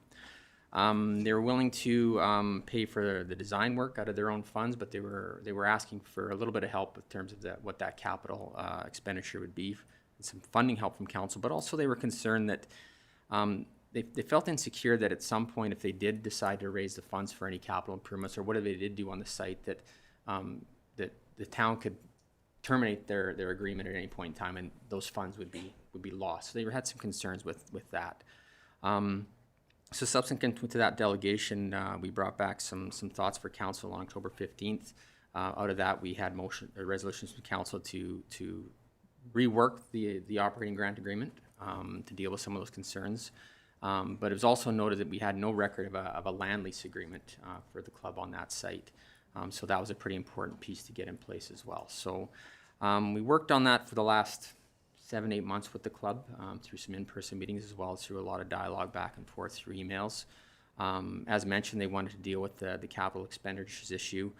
They were willing to pay for the design work out of their own funds, but they were asking for a little bit of help in terms of what that capital expenditure would be, and some funding help from council. But also they were concerned that they felt insecure that at some point, if they did decide to raise the funds for any capital improvements or whatever they did do on the site, that that the town could terminate their agreement at any point in time, and those funds would be lost. So they had some concerns with that. So subsequent to that delegation, we brought back some thoughts for council on October 15th. Out of that, we had resolutions from council to rework the operating grant agreement to deal with some of those concerns. But it was also noted that we had no record of a land lease agreement for the club on that site. So that was a pretty important piece to get in place as well. So we worked on that for the last 7-8 months with the club through some in-person meetings, as well as through a lot of dialogue back and forth through emails. As mentioned, they wanted to deal with the capital expenditures issue.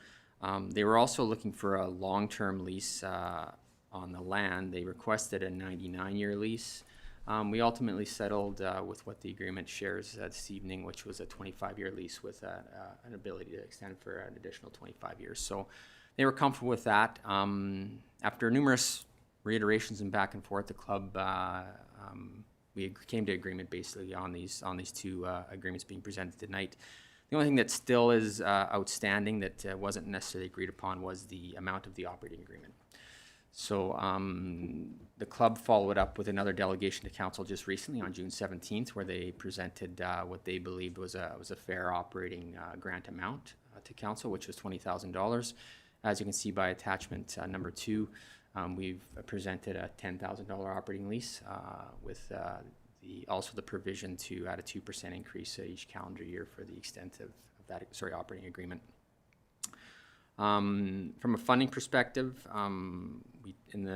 They were also looking for a long-term lease on the land. They requested a 99-year lease. We ultimately settled with what the agreement shares this evening, which was a 25-year lease with an ability to extend for an additional 25 years. So they were comfortable with that. After numerous reiterations and back and forth, the club we came to agreement basically on these two agreements being presented tonight. The only thing that still is outstanding that wasn't necessarily agreed upon was the amount of the operating agreement. So the club followed up with another delegation to council just recently on June 17th, where they presented what they believed was a fair operating grant amount to council, which was $20,000. As you can see by attachment number 2, we've presented a $10,000 operating lease with also the provision to add a 2% increase each calendar year for the extent of that operating agreement. From a funding perspective,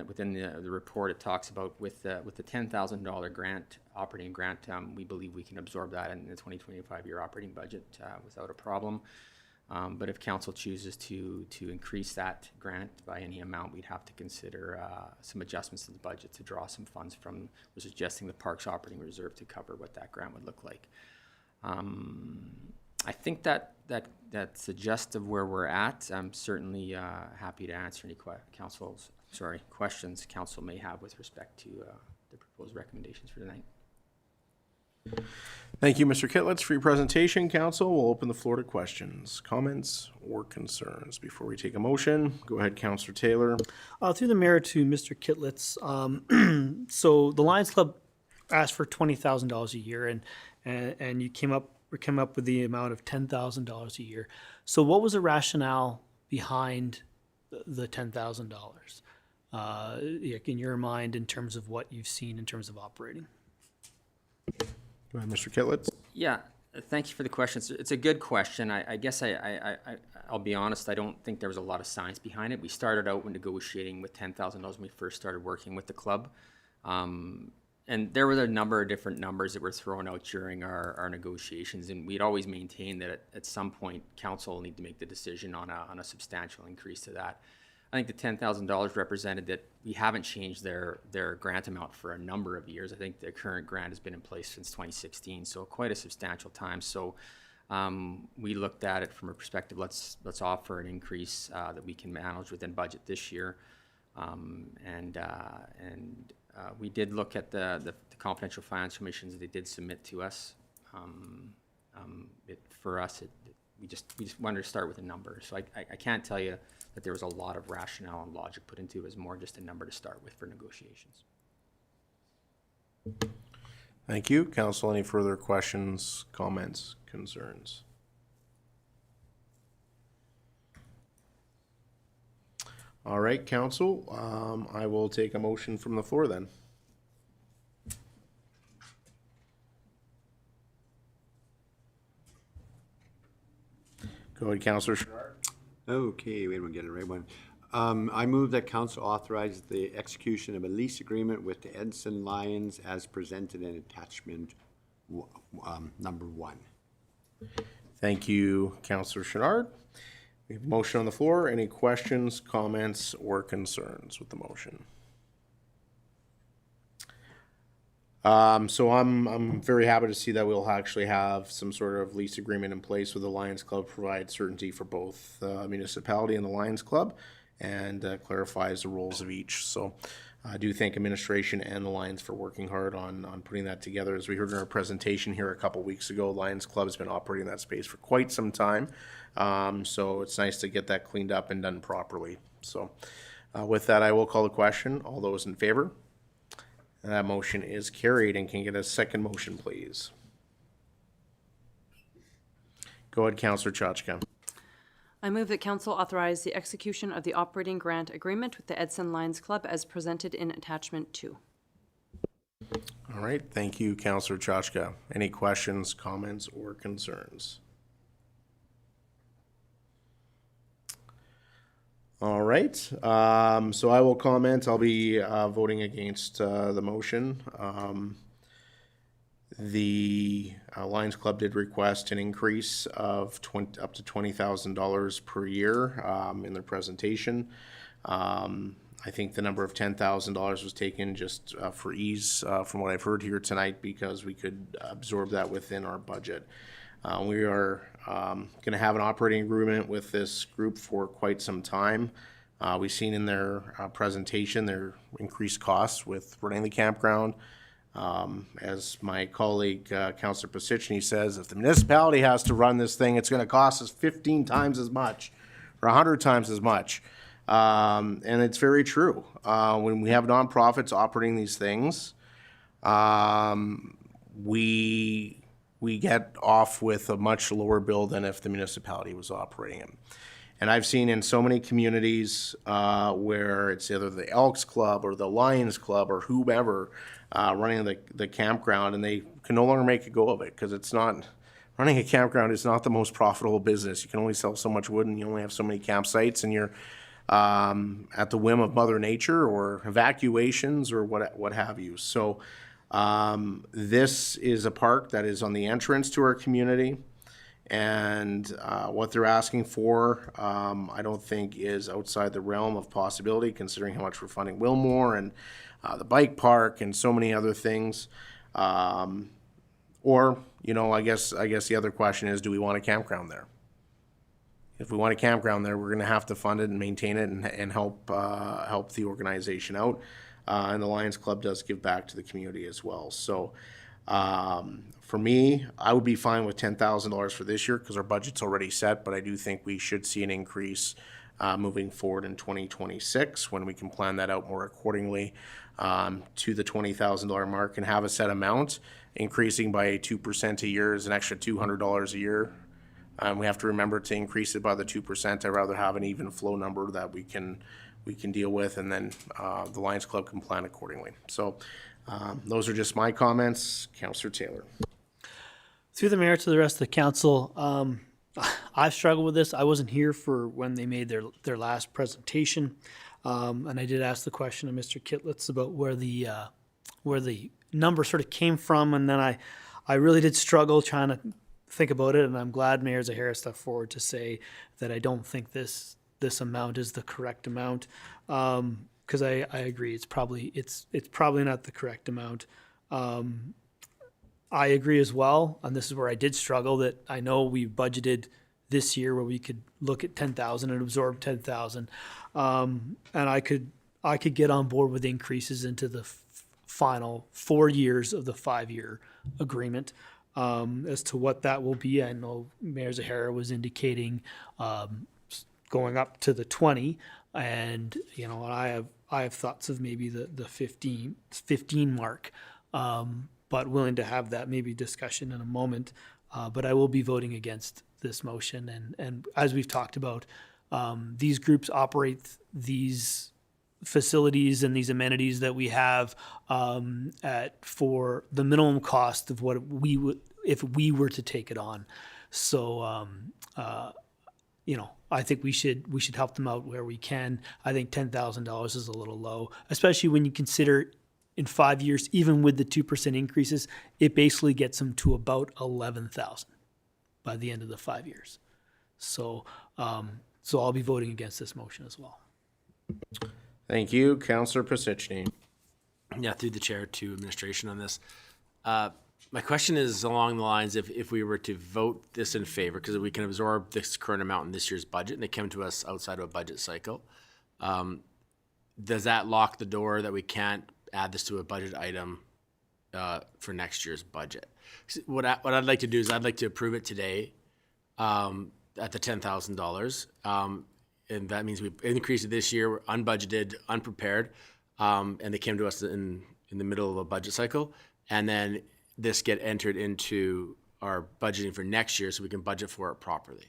within the report, it talks about with the $10,000 grant, operating grant, we believe we can absorb that in the 2025 year operating budget without a problem. But if council chooses to increase that grant by any amount, we'd have to consider some adjustments to the budget to draw some funds from. We're suggesting the parks operating reserve to cover what that grant would look like. I think that's the gist of where we're at. I'm certainly happy to answer any questions council may have with respect to the proposed recommendations for tonight. Thank you, Mr. Kitlitz, for your presentation. Council will open the floor to questions, comments, or concerns. Before we take a motion, go ahead, Councillor Taylor. Through the mayor to Mr. Kitlitz. So the Lions Club asked for $20,000 a year, and you came up with the amount of $10,000 a year. So what was the rationale behind the $10,000? In your mind, in terms of what you've seen in terms of operating? Go ahead, Mr. Kitlitz. Yeah, thank you for the question. It's a good question. I guess I'll be honest, I don't think there was a lot of science behind it. We started out when negotiating with $10,000 when we first started working with the club. And there were a number of different numbers that were thrown out during our negotiations, and we'd always maintained that at some point council will need to make the decision on a substantial increase to that. I think the $10,000 represented that we haven't changed their grant amount for a number of years. I think the current grant has been in place since 2016, so quite a substantial time. So we looked at it from a perspective, let's offer an increase that we can manage within budget this year. We did look at the confidential financial missions that they did submit to us. We just wanted to start with a number. So I can't tell you that there was a lot of rationale and logic put into it. It was more just a number to start with for negotiations. Thank you. Council, any further questions, comments, concerns? All right, Council, I will take a motion from the floor then. Go ahead, Councillor Sharp. Okay, wait a minute, get the right one. I move that council authorize the execution of a lease agreement with the Edson Lions as presented in attachment number 1. Thank you, Councillor Chenard. We have a motion on the floor. Any questions, comments, or concerns with the motion? So I'm very happy to see that we'll actually have some sort of lease agreement in place with the Lions Club, provide certainty for both the municipality and the Lions Club, and clarifies the roles of each. So I do thank administration and the Lions for working hard on putting that together. As we heard in our presentation here a couple weeks ago, Lions Club has been operating that space for quite some time. So it's nice to get that cleaned up and done properly. So with that, I will call the question. All those in favor? That motion is carried, and can get a second motion, please. Go ahead, Councillor Chachka. I move that council authorize the execution of the operating grant agreement with the Edson Lions Club as presented in attachment 2. All right, thank you, Councillor Chachka. Any questions, comments, or concerns? All right, so I will comment. I'll be voting against the motion. The Lions Club did request an increase of up to $20,000 per year in their presentation. I think the number of $10,000 was taken just for ease from what I've heard here tonight, because we could absorb that within our budget. We are going to have an operating agreement with this group for quite some time. We've seen in their presentation their increased costs with running the campground. As my colleague, Councillor Pasichny says, if the municipality has to run this thing, it's going to cost us 15 times as much or 100 times as much. And it's very true. When we have nonprofits operating these things, we get off with a much lower bill than if the municipality was operating them. And I've seen in so many communities where it's either the Elks Club or the Lions Club or whomever running the campground, and they can no longer make a go of it because it's not, running a campground is not the most profitable business. You can only sell so much wood and you only have so many campsites, and you're at the whim of Mother Nature or evacuations or what have you. So this is a park that is on the entrance to our community. And what they're asking for, I don't think is outside the realm of possibility, considering how much we're funding Wilmore and the bike park and so many other things. Or, you know, I guess the other question is, do we want a campground there? If we want a campground there, we're going to have to fund it and maintain it and help the organization out. And the Lions Club does give back to the community as well. So. For me, I would be fine with $10,000 for this year because our budget's already set, but I do think we should see an increase moving forward in 2026 when we can plan that out more accordingly to the $20,000 mark and have a set amount. Increasing by 2% a year is an extra $200 a year. We have to remember to increase it by the 2%. I'd rather have an even flow number that we can deal with, and then the Lions Club can plan accordingly. So those are just my comments. Councillor Taylor. Through the mayor to the rest of the council, I've struggled with this. I wasn't here for when they made their last presentation, and I did ask the question of Mr. Kitlitz about where the number sort of came from, and then I really did struggle trying to think about it, and I'm glad Mayor Zahara stepped forward to say that I don't think this amount is the correct amount, because I agree it's probably not the correct amount. I agree as well, and this is where I did struggle, that I know we budgeted this year where we could look at 10,000 and absorb 10,000, and I could get on board with increases into the final 4 years of the 5-year agreement. As to what that will be, I know Mayor Zahara was indicating going up to the 20, and you know, I have thoughts of maybe the 15 mark. But willing to have that maybe discussion in a moment. But I will be voting against this motion. And as we've talked about, these groups operate these facilities and these amenities that we have for the minimum cost of what we would if we were to take it on. So, you know, I think we should help them out where we can. I think $10,000 is a little low, especially when you consider in 5 years, even with the 2% increases, it basically gets them to about 11,000 by the end of the 5 years. So, so I'll be voting against this motion as well. Thank you, Councillor Pasichny. Yeah, through the chair to administration on this. My question is along the lines if we were to vote this in favor, because we can absorb this current amount in this year's budget, and they come to us outside of a budget cycle, does that lock the door that we can't add this to a budget item for next year's budget? What I'd like to do is I'd like to approve it today at the $10,000, and that means we increased it this year. We're unbudgeted, unprepared, and they came to us in the middle of a budget cycle, and then this get entered into our budgeting for next year so we can budget for it properly.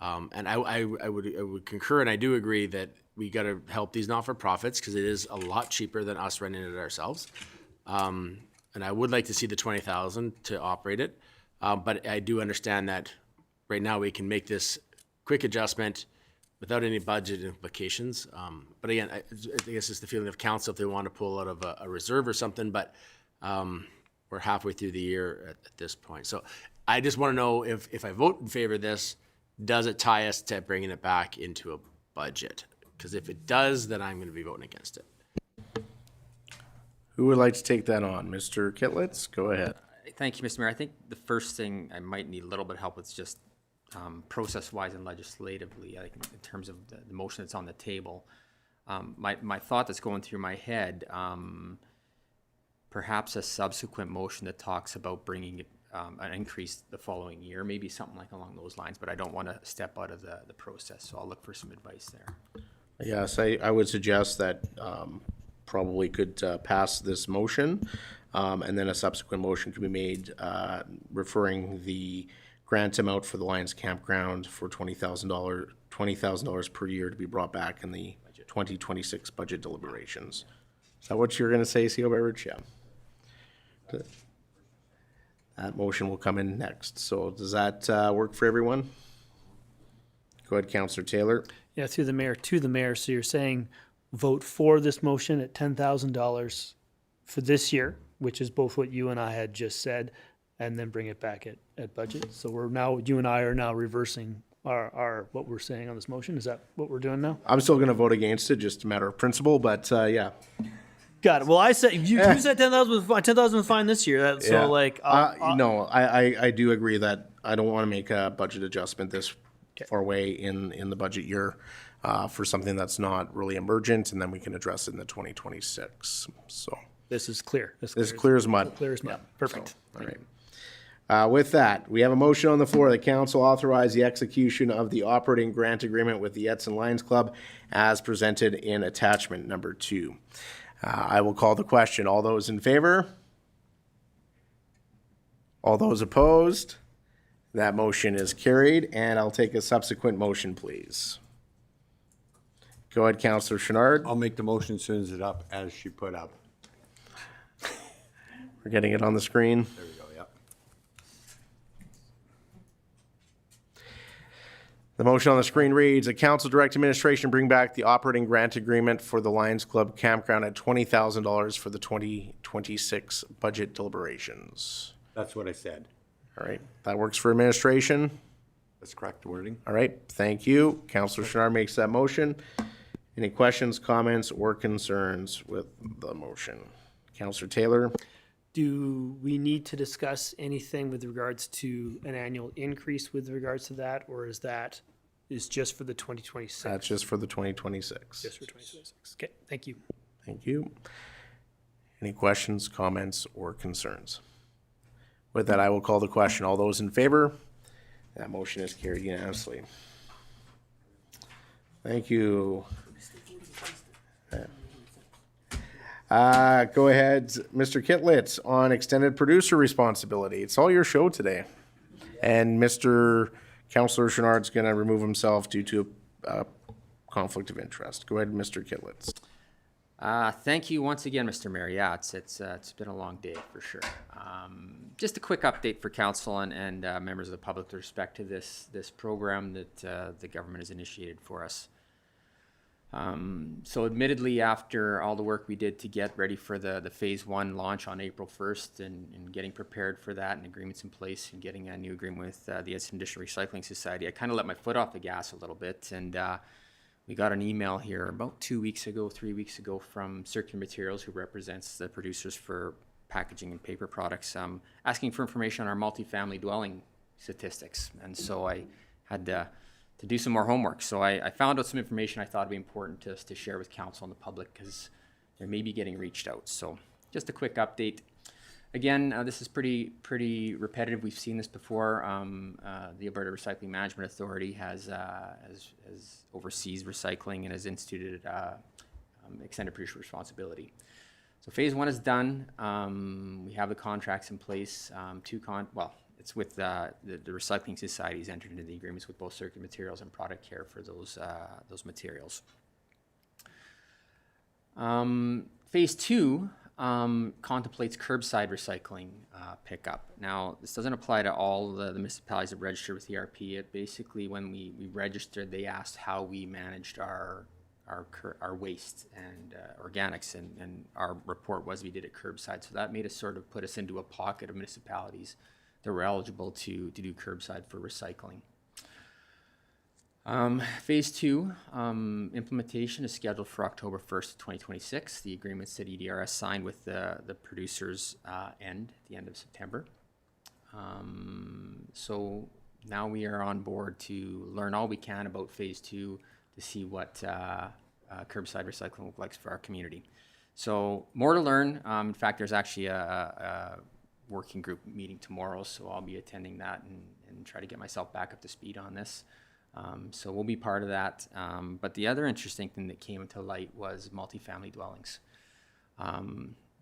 And I would concur, and I do agree that we got to help these not-for-profits because it is a lot cheaper than us running it ourselves. And I would like to see the $20,000 to operate it, but I do understand that right now we can make this quick adjustment without any budget implications. But again, I guess it's the feeling of council if they want to pull out of a reserve or something, but we're halfway through the year at this point. So I just want to know if I vote in favor of this, does it tie us to bringing it back into a budget? Because if it does, then I'm going to be voting against it. Who would like to take that on? Mr. Kitlitz, go ahead. Thank you, Mr. Mayor. I think the first thing I might need a little bit of help with is just process-wise and legislatively, like in terms of the motion that's on the table. My thought that's going through my head, perhaps a subsequent motion that talks about bringing it, an increase the following year, maybe something like along those lines, but I don't want to step out of the process, so I'll look for some advice there. Yes, I would suggest that probably could pass this motion, and then a subsequent motion could be made referring the grant amount for the Lions Campground for $20,000 per year to be brought back in the 2026 budget deliberations. Is that what you're going to say, CO Beveridge? Yeah. That motion will come in next. So does that work for everyone? Go ahead, Councillor Taylor. Yeah, through the mayor, to the mayor. So you're saying vote for this motion at $10,000 for this year, which is both what you and I had just said, and then bring it back at budget. So we're now, you and I are now reversing our what we're saying on this motion. Is that what we're doing now? I'm still going to vote against it, just a matter of principle, but yeah. Got it. Well, I said you said 10,000 was fine. 10,000 was fine this year. So Yeah. like, no, I do agree that I don't want to make a budget adjustment this far away in the budget year for something that's not really emergent, and then we can address it in the 2026. So this is clear. This is clear as mud. Clear as mud. Perfect. So, all right. With that, we have a motion on the floor. The council authorize the execution of the operating grant agreement with the Edson Lions Club as presented in attachment number 2. I will call the question. All those in favor? All those opposed? That motion is carried, and I'll take a subsequent motion, please. Go ahead, Councillor Chenard. I'll make the motion as soon as it's up, as she put up. We're getting it on the screen. There we go, yep. The motion on the screen reads, a council direct administration bring back the operating grant agreement for the Lions Club campground at $20,000 for the 2026 budget deliberations. That's what I said. All right, that works for administration. That's correct wording. All right, thank you. Councillor Chenard makes that motion. Any questions, comments, or concerns with the motion? Councillor Taylor? Do we need to discuss anything with regards to an annual increase with regards to that, or is that just for the 2026? That's just for the 2026. Just for 2026. Okay, thank you. Thank you. Any questions, comments, or concerns? With that, I will call the question. All those in favor? That motion is carried unanimously. Thank you. Go ahead, Mr. Kitlitz, on extended producer responsibility. It's all your show today. And Mr. Councillor Chenard's going to remove himself due to a conflict of interest. Go ahead, Mr. Kitlitz. Thank you once again, Mr. Mayor. Yeah, it's been a long day for sure. Just a quick update for council and members of the public with respect to this program that the government has initiated for us. So admittedly, after all the work we did to get ready for the phase 1 launch on April 1st and getting prepared for that and agreements in place and getting a new agreement with the Edson District Recycling Society, I kind of let my foot off the gas a little bit. And we got an email here about 3 weeks ago from Circular Materials, who represents the producers for packaging and paper products, asking for information on our multifamily dwelling statistics. And so I had to do some more homework. So I found out some information I thought would be important to share with council and the public because they may be getting reached out. So just a quick update. Again, this is pretty repetitive. We've seen this before. The Alberta Recycling Management Authority has oversees recycling and has instituted extended producer responsibility. So phase 1 is done. We have the contracts in place. It's with the recycling societies entered into the agreements with both Circular Materials and Product Care for those materials. Phase 2 contemplates curbside recycling pickup. Now, this doesn't apply to all the municipalities that register with ERP. It basically, when we registered, they asked how we managed our waste and organics, and our report was we did it curbside. So that made us sort of put us into a pocket of municipalities that were eligible to do curbside for recycling. Phase 2 implementation is scheduled for October 1st, 2026. The agreements that EDRS signed with the producers end at the end of September. So now we are on board to learn all we can about Phase 2 to see what curbside recycling looks like for our community. So more to learn. In fact, there's actually a working group meeting tomorrow, so I'll be attending that and try to get myself back up to speed on this. So we'll be part of that. But the other interesting thing that came to light was multifamily dwellings.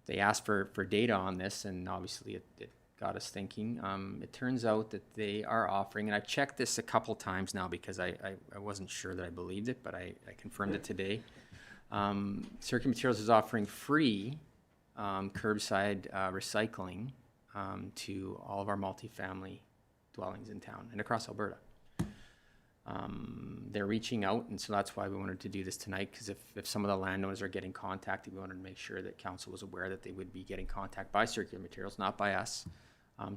They asked for data on this, and obviously it got us thinking. It turns out that they are offering, and I've checked this a couple times now because I wasn't sure that I believed it, but I confirmed it today. Circuit Materials is offering free curbside recycling to all of our multifamily dwellings in town and across Alberta. They're reaching out, and so that's why we wanted to do this tonight, because if some of the landowners are getting contacted, we wanted to make sure that council was aware that they would be getting contacted by Circular Materials, not by us,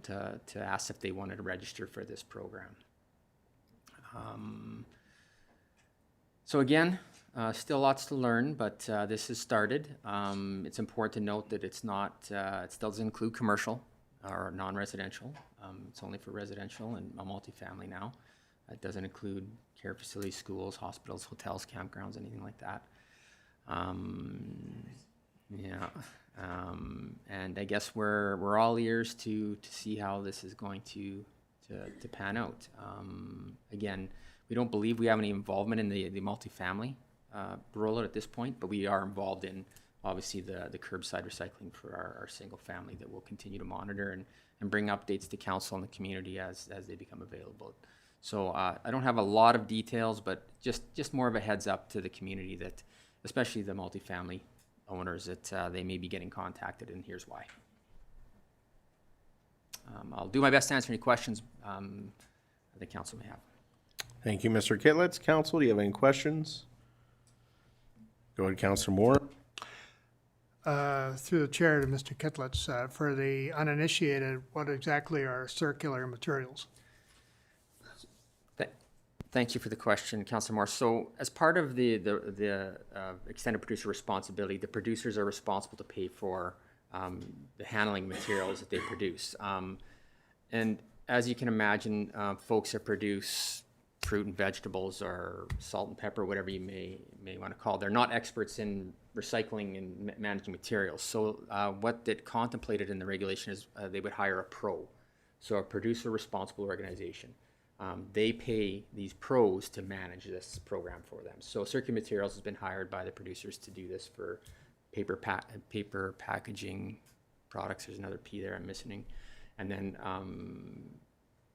to ask if they wanted to register for this program. So again, still lots to learn, but this has started. It's important to note that it's not, it still doesn't include commercial or non-residential. It's only for residential and multifamily now. It doesn't include care facilities, schools, hospitals, hotels, campgrounds, anything like that. And I guess we're all ears to see how this is going to pan out. Again, we don't believe we have any involvement in the multifamily rollout at this point, but we are involved in obviously the curbside recycling for our single family that we'll continue to monitor and bring updates to council and the community as they become available. So I don't have a lot of details, but just more of a heads up to the community that, especially the multifamily owners, that they may be getting contacted, and here's why. I'll do my best to answer any questions the council may have. Thank you, Mr. Kitlitz. Council, do you have any questions? Go ahead, Councilor Moore. Through the chair to Mr. Kitlitz, for the uninitiated, what exactly are circular materials? Thank you for the question, Councilor Moore. So as part of the extended producer responsibility, the producers are responsible to pay for the handling materials that they produce. And as you can imagine, folks that produce fruit and vegetables or salt and pepper, whatever you may want to call it, they're not experts in recycling and managing materials. So what it contemplated in the regulation is they would hire a pro, so a producer responsible organization. They pay these pros to manage this program for them. So Circular Materials has been hired by the producers to do this for paper packaging products. There's another P there I'm missing. And then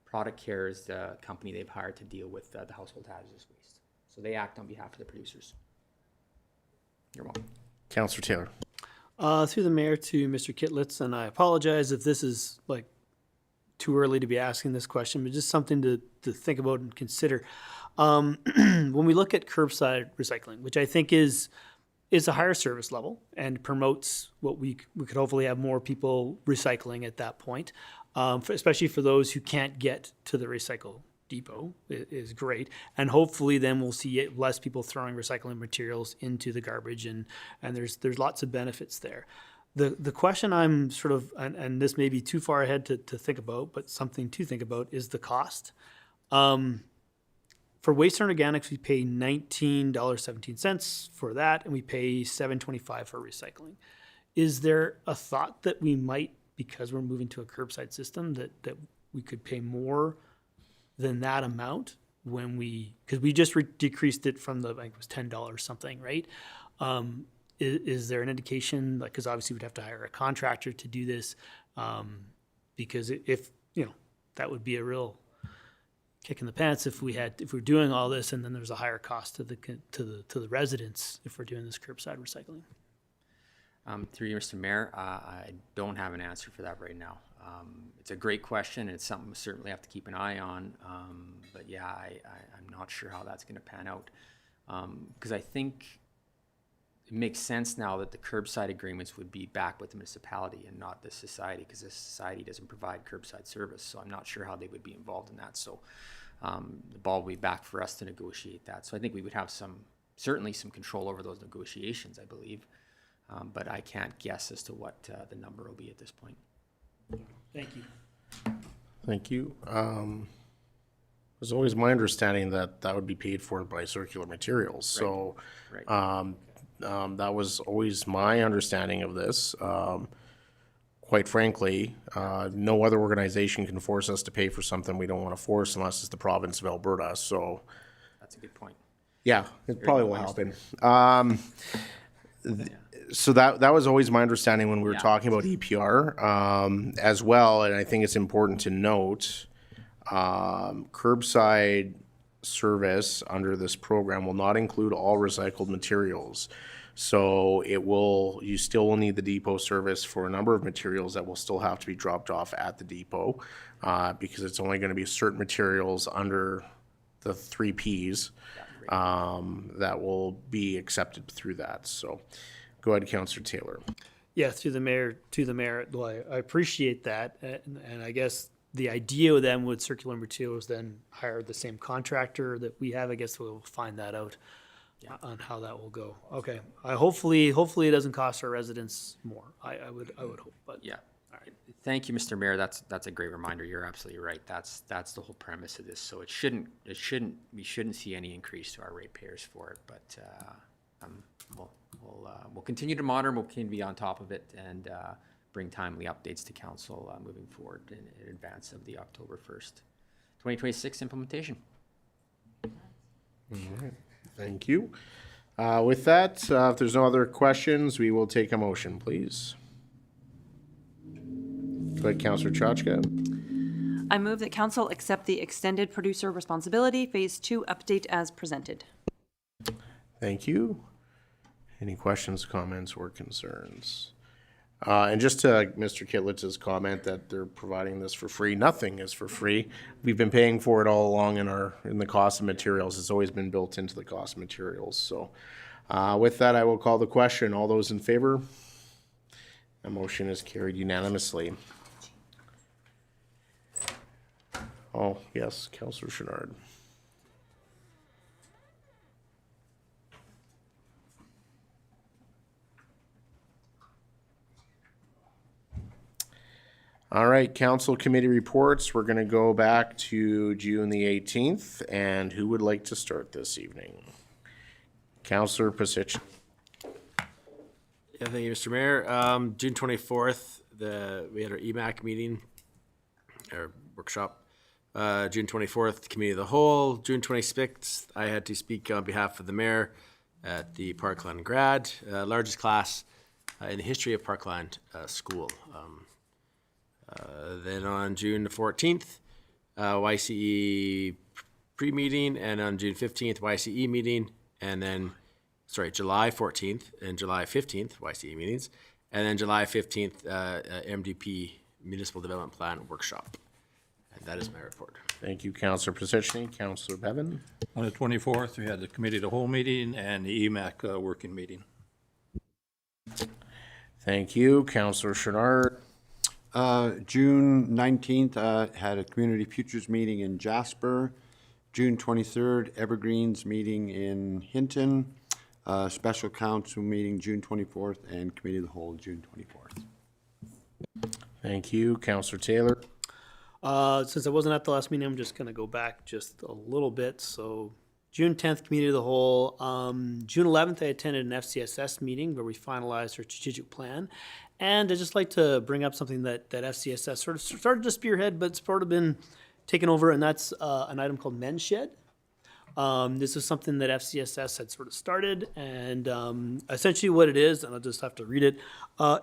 Product Care is the company they've hired to deal with the household hazardous waste. So they act on behalf of the producers. You're welcome. Councilor Taylor. Through the mayor to Mr. Kitlitz, and I apologize if this is like too early to be asking this question, but just something to think about and consider. When we look at curbside recycling, which I think is a higher service level and promotes what we could hopefully have more people recycling at that point, especially for those who can't get to the recycle depot is great. And hopefully then we'll see less people throwing recycling materials into the garbage, and there's lots of benefits there. The question I'm sort of, and this may be too far ahead to think about, but something to think about is the cost. For waste and organics, we pay $19.17 for that, and we pay $7.25 for recycling. Is there a thought that we might, because we're moving to a curbside system, that we could pay more than that amount when because we just decreased it from I think it was $10 something, right? Is there an indication, like, because obviously we'd have to hire a contractor to do this, because if that would be a real kick in the pants if we're doing all this and then there's a higher cost to the residents if we're doing this curbside recycling. Through you, Mr. Mayor, I don't have an answer for that right now. It's a great question, and it's something we certainly have to keep an eye on. But yeah, I'm not sure how that's going to pan out, because I think it makes sense now that the curbside agreements would be back with the municipality and not the society, because the society doesn't provide curbside service. So I'm not sure how they would be involved in that. So the ball will be back for us to negotiate that. So I think we would have certainly some control over those negotiations, I believe. But I can't guess as to what the number will be at this point. Thank you. Thank you. It was always my understanding that that would be paid for by circular materials. So Right. that was always my understanding of this. Quite frankly, no other organization can force us to pay for something we don't want to force unless it's the province of Alberta. So, That's a good point. yeah, it probably will well happen. So that was always my understanding when we were Yeah. talking about EPR as well. And I think it's important to note curbside service under this program will not include all recycled materials. So you still will need the depot service for a number of materials that will still have to be dropped off at the depot because it's only going to be certain materials under the 3 Ps that will be accepted through that. So go ahead, Councillor Taylor. Yeah, through the mayor, well, I appreciate that, and I guess the idea then with circular materials then hire the same contractor that we have. I guess we'll find that out on how that will go. Okay, hopefully it doesn't cost our residents more. I would hope, but Yeah. All right. Thank you, Mr. Mayor. That's a great reminder. You're absolutely right. That's the whole premise of this. So we shouldn't see any increase to our ratepayers for it. But we'll continue to monitor. We'll continue to be on top of it and bring timely updates to council moving forward in advance of the October 1st, 2026 implementation. All right. Thank you. With that, if there's no other questions, we will take a motion, please. Go ahead, Councillor Chachka. I move that council accept the extended producer responsibility Phase 2 update as presented. Thank you. Any questions, comments, or concerns? And just to Mr. Kitlitz's comment that they're providing this for free, nothing is for free. We've been paying for it all along in the cost of materials. It's always been built into the cost of materials. So with that, I will call the question. All those in favor? The motion is carried unanimously. Oh, yes, Councillor Chenard. All right, council committee reports. We're going to go back to June the 18th. And who would like to start this evening? Councillor Pasich. Yeah, thank you, Mr. Mayor. June 24th, we had our EMAC meeting, or workshop. June 24th, Committee of the Whole. June 26th, I had to speak on behalf of the mayor at the Parkland Grad, largest class in the history of Parkland School. Then on June 14th, YCE pre-meeting, and on June 15th, YCE meeting, and then, July 14th and July 15th, YCE meetings, and then July 15th, MDP Municipal Development Plan Workshop. And that is my report. Thank you, Councillor Pasichny. Councillor Bevan. On the 24th, we had the Committee of the Whole meeting and the EMAC working meeting. Thank you, Councillor Chenard. June 19th, had a Community Futures meeting in Jasper. June 23rd, Evergreens meeting in Hinton. Special Council meeting June 24th, and Committee of the Whole June 24th. Thank you, Councillor Taylor. Since I wasn't at the last meeting, I'm just going to go back just a little bit. So June 10th, Committee of the Whole. June 11th, I attended an FCSS meeting where we finalized our strategic plan. And I'd just like to bring up something that FCSS sort of started to spearhead, but it's sort of been taken over, and that's an item called Men's Shed. This is something that FCSS had sort of started, and essentially what it is, and I'll just have to read it,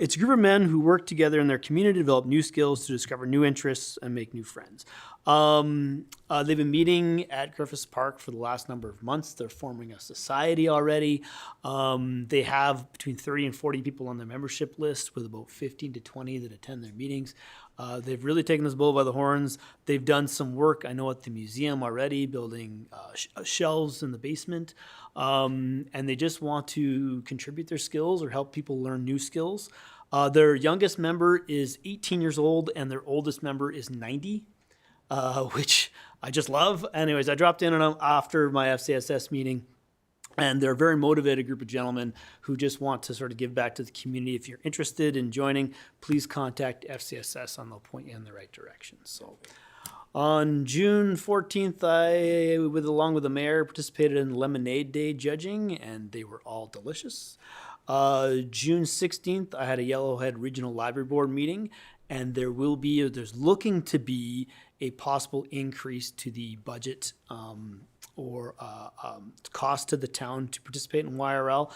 it's a group of men who work together in their community to develop new skills, to discover new interests, and make new friends. They've been meeting at Griffiths Park for the last number of months. They're forming a society already. They have between 30 and 40 people on their membership list, with about 15 to 20 that attend their meetings. They've really taken this bull by the horns. They've done some work, I know, at the museum already, building shelves in the basement. And they just want to contribute their skills or help people learn new skills. Their youngest member is 18 years old, and their oldest member is 90. which I just love. Anyways, I dropped in on them after my FCSS meeting. And they're a very motivated group of gentlemen who just want to sort of give back to the community. If you're interested in joining, please contact FCSS and they'll point you in the right direction. So on June 14th, along with the mayor, participated in Lemonade Day judging, and they were all delicious. June 16th, I had a Yellowhead Regional Library Board meeting, and there's looking to be a possible increase to the budget or cost to the town to participate in YRL.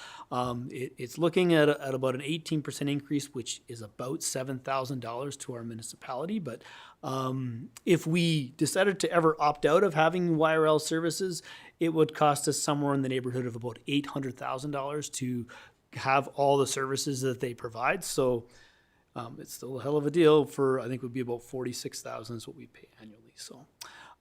It's looking at about an 18% increase, which is about $7,000 to our municipality. But if we decided to ever opt out of having YRL services, it would cost us somewhere in the neighborhood of about $800,000 to have all the services that they provide. So it's still a hell of a deal for, I think it would be about $46,000 is what we pay annually. So.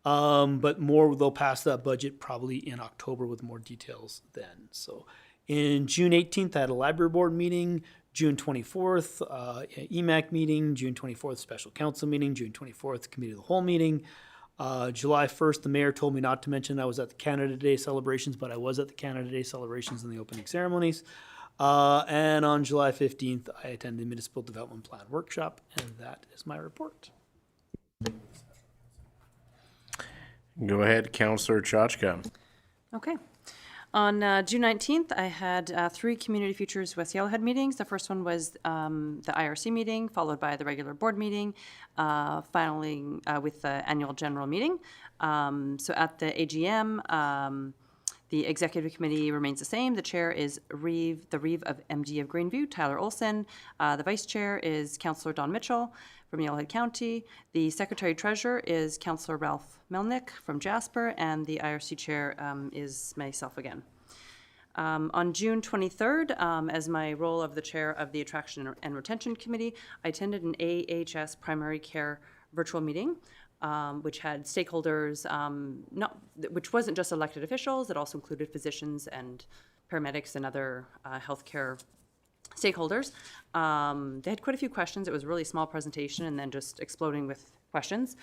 But more, they'll pass that budget probably in October with more details then. So in June 18th, I had a library board meeting, June 24th, EMAC meeting, June 24th, special council meeting, June 24th, committee of the whole meeting. July 1st, the mayor told me not to mention I was at the Canada Day celebrations, but I was at the Canada Day celebrations and the opening ceremonies. And on July 15th, I attended the Municipal Development Plan Workshop, and that is my report. Go ahead, Councillor Chachka. Okay. On June 19th, I had 3 Community Futures West Yellowhead meetings. The first one was the IRC meeting, followed by the regular board meeting, finally with the annual general meeting. So at the AGM, the executive committee remains the same. The chair is the Reeve of MD of Greenview, Tyler Olson. The vice chair is Councillor Don Mitchell from Yellowhead County. The secretary-treasurer is Councillor Ralph Melnick from Jasper, and the IRC chair is myself again. On June 23rd, as my role of the chair of the Attraction and Retention Committee, I attended an AHS primary care virtual meeting, which had stakeholders, which wasn't just elected officials, it also included physicians and paramedics and other healthcare stakeholders. They had quite a few questions. It was a really small presentation and then just exploding with questions.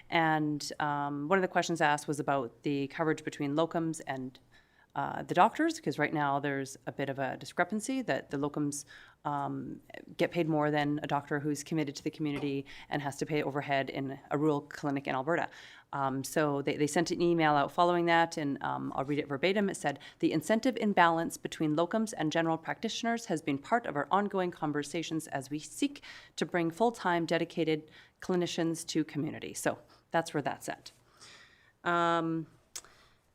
And one of the questions asked was about the coverage between locums and the doctors, because right now there's a bit of a discrepancy that the locums get paid more than a doctor who's committed to the community and has to pay overhead in a rural clinic in Alberta. So they sent an email out following that, and I'll read it verbatim. It said, "The incentive imbalance between locums and general practitioners has been part of our ongoing conversations as we seek to bring full-time dedicated clinicians to community." So that's where that's at.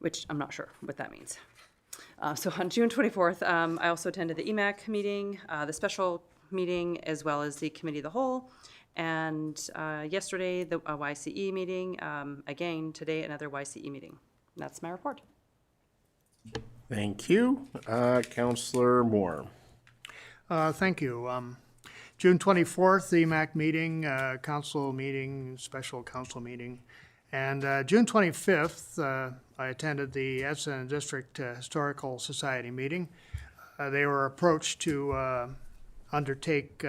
Which I'm not sure what that means. So on June 24th, I also attended the EMAC meeting, the special meeting, as well as the committee of the whole. And yesterday, the YCE meeting. Again, today, another YCE meeting. And that's my report. Thank you. Councillor Moore. Thank you. June 24th, the EMAC meeting, council meeting, special council meeting. And June 25th, I attended the Edson District Historical Society meeting. They were approached to undertake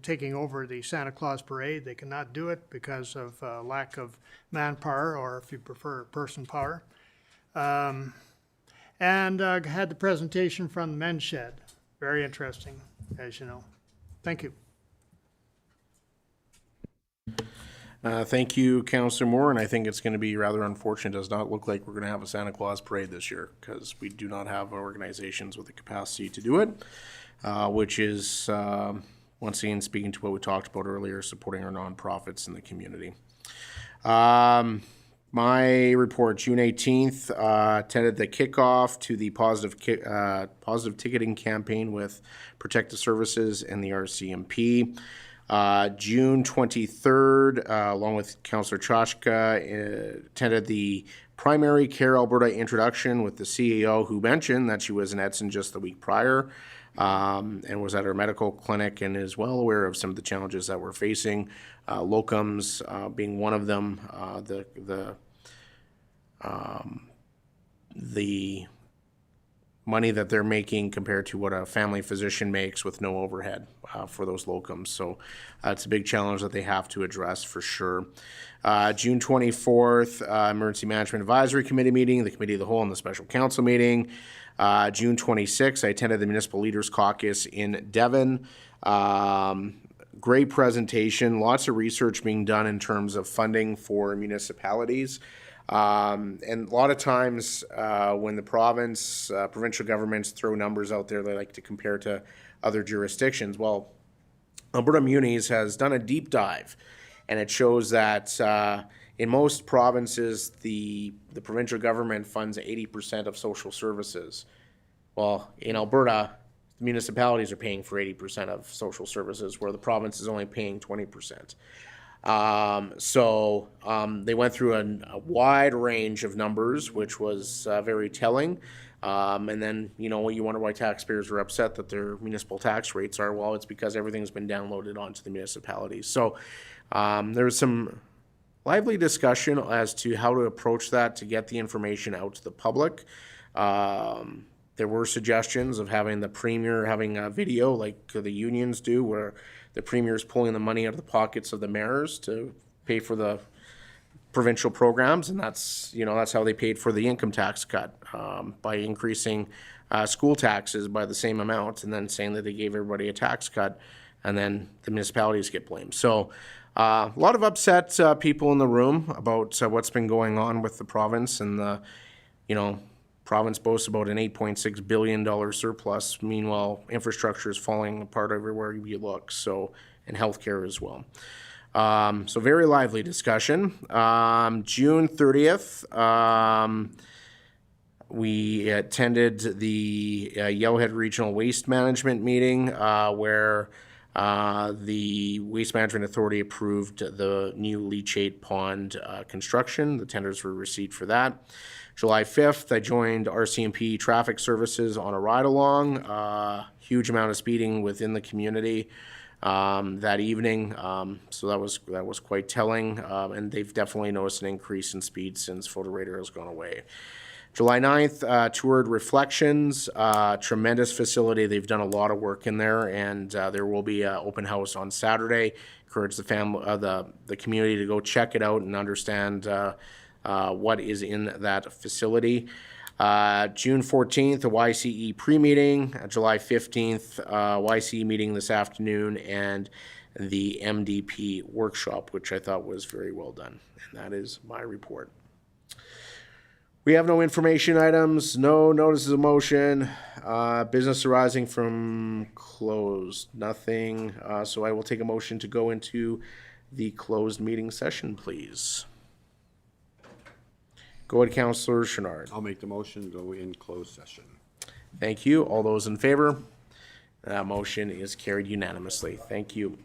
taking over the Santa Claus Parade. They cannot do it because of lack of manpower, or if you prefer, person power. And had the presentation from the men's shed. Very interesting, as you know. Thank you. Thank you, Councillor Moore, and I think it's going to be rather unfortunate. It does not look like we're going to have a Santa Claus parade this year because we do not have organizations with the capacity to do it, which is, once again, speaking to what we talked about earlier, supporting our nonprofits in the community. My report, June 18th, attended the kickoff to the positive ticketing campaign with Protective Services and the RCMP. June 23rd, along with Councillor Chachka, attended the Primary Care Alberta introduction with the CEO, who mentioned that she was in Edson just the week prior, and was at her medical clinic and is well aware of some of the challenges that we're facing, locums being one of them, the money that they're making compared to what a family physician makes with no overhead for those locums. So it's a big challenge that they have to address for sure. June 24th, Emergency Management Advisory Committee meeting, the Committee of the Whole, and the Special Council meeting. June 26th, I attended the Municipal Leaders Caucus in Devon. Great presentation, lots of research being done in terms of funding for municipalities. And a lot of times when the provincial governments throw numbers out there, they like to compare to other jurisdictions. Well, Alberta Munis has done a deep dive, and it shows that in most provinces, the provincial government funds 80% of social services. Well, in Alberta, the municipalities are paying for 80% of social services, where the province is only paying 20%. They went through a wide range of numbers, which was very telling. And then, you wonder why taxpayers are upset that their municipal tax rates are. Well, it's because everything's been downloaded onto the municipalities. So there was some lively discussion as to how to approach that to get the information out to the public. There were suggestions of having the premier having a video like the unions do, where the premier is pulling the money out of the pockets of the mayors to pay for the provincial programs, and that's how they paid for the income tax cut by increasing school taxes by the same amount, and then saying that they gave everybody a tax cut, and then the municipalities get blamed. So a lot of upset people in the room about what's been going on with the province, and the province boasts about an $8.6 billion surplus. Meanwhile, infrastructure is falling apart everywhere you look, and healthcare as well. So very lively discussion. June 30th, we attended the Yellowhead Regional Waste Management meeting where the Waste Management Authority approved the new leachate pond construction. The tenders were received for that. July 5th, I joined RCMP Traffic Services on a ride-along. Huge amount of speeding within the community that evening, so that was quite telling, and they've definitely noticed an increase in speed since photo radar has gone away. July 9th, toured Reflections, tremendous facility. They've done a lot of work in there, and there will be an open house on Saturday. Encourage the family, the community to go check it out and understand what is in that facility. June 14th, a YCE pre-meeting. July 15th, YCE meeting this afternoon, and the MDP workshop, which I thought was very well done. And that is my report. We have no information items, no notices of motion, business arising from closed, nothing. So I will take a motion to go into the closed meeting session, please. Go ahead, Councillor Chenard. I'll make the motion, go in closed session. Thank you. All those in favor? That motion is carried unanimously. Thank you.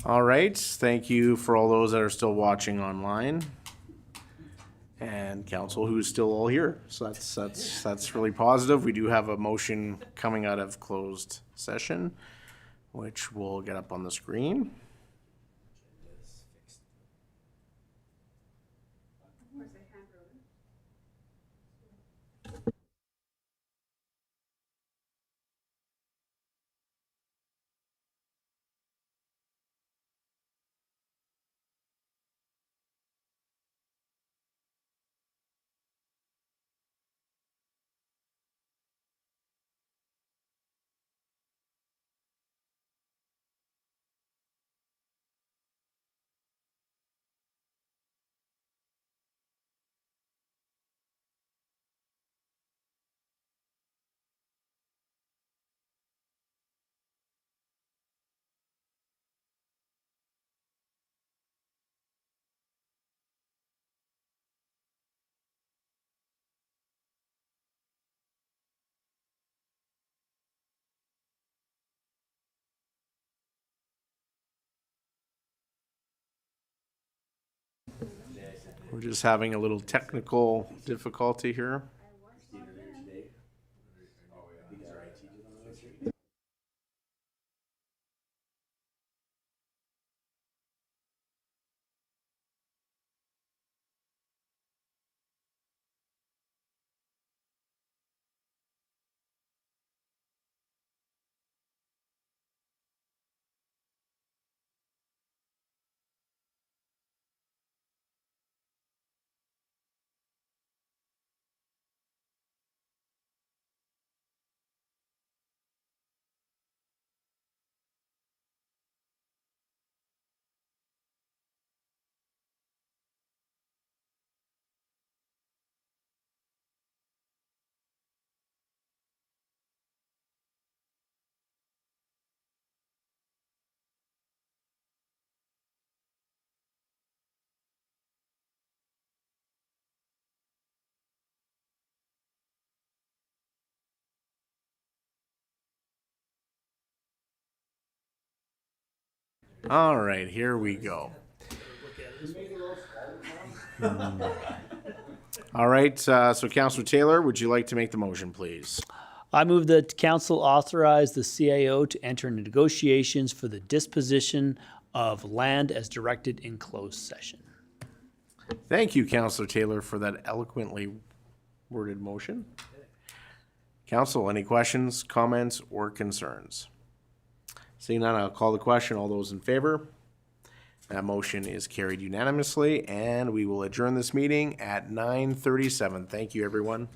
All right, thank you for all those that are still watching online. And council who's still all here. So that's really positive. We do have a motion coming out of closed session, which we'll get up on the screen. We're just having a little technical difficulty here. All right, here we go. All right, so Councilor Taylor, would you like to make the motion, please? I move that council authorize the CAO to enter into negotiations for the disposition of land as directed in closed session. Thank you, Councilor Taylor, for that eloquently worded motion. Council, any questions, comments, or concerns? Seeing none, I'll call the question. All those in favor? That motion is carried unanimously, and we will adjourn this meeting at 9:37. Thank you, everyone.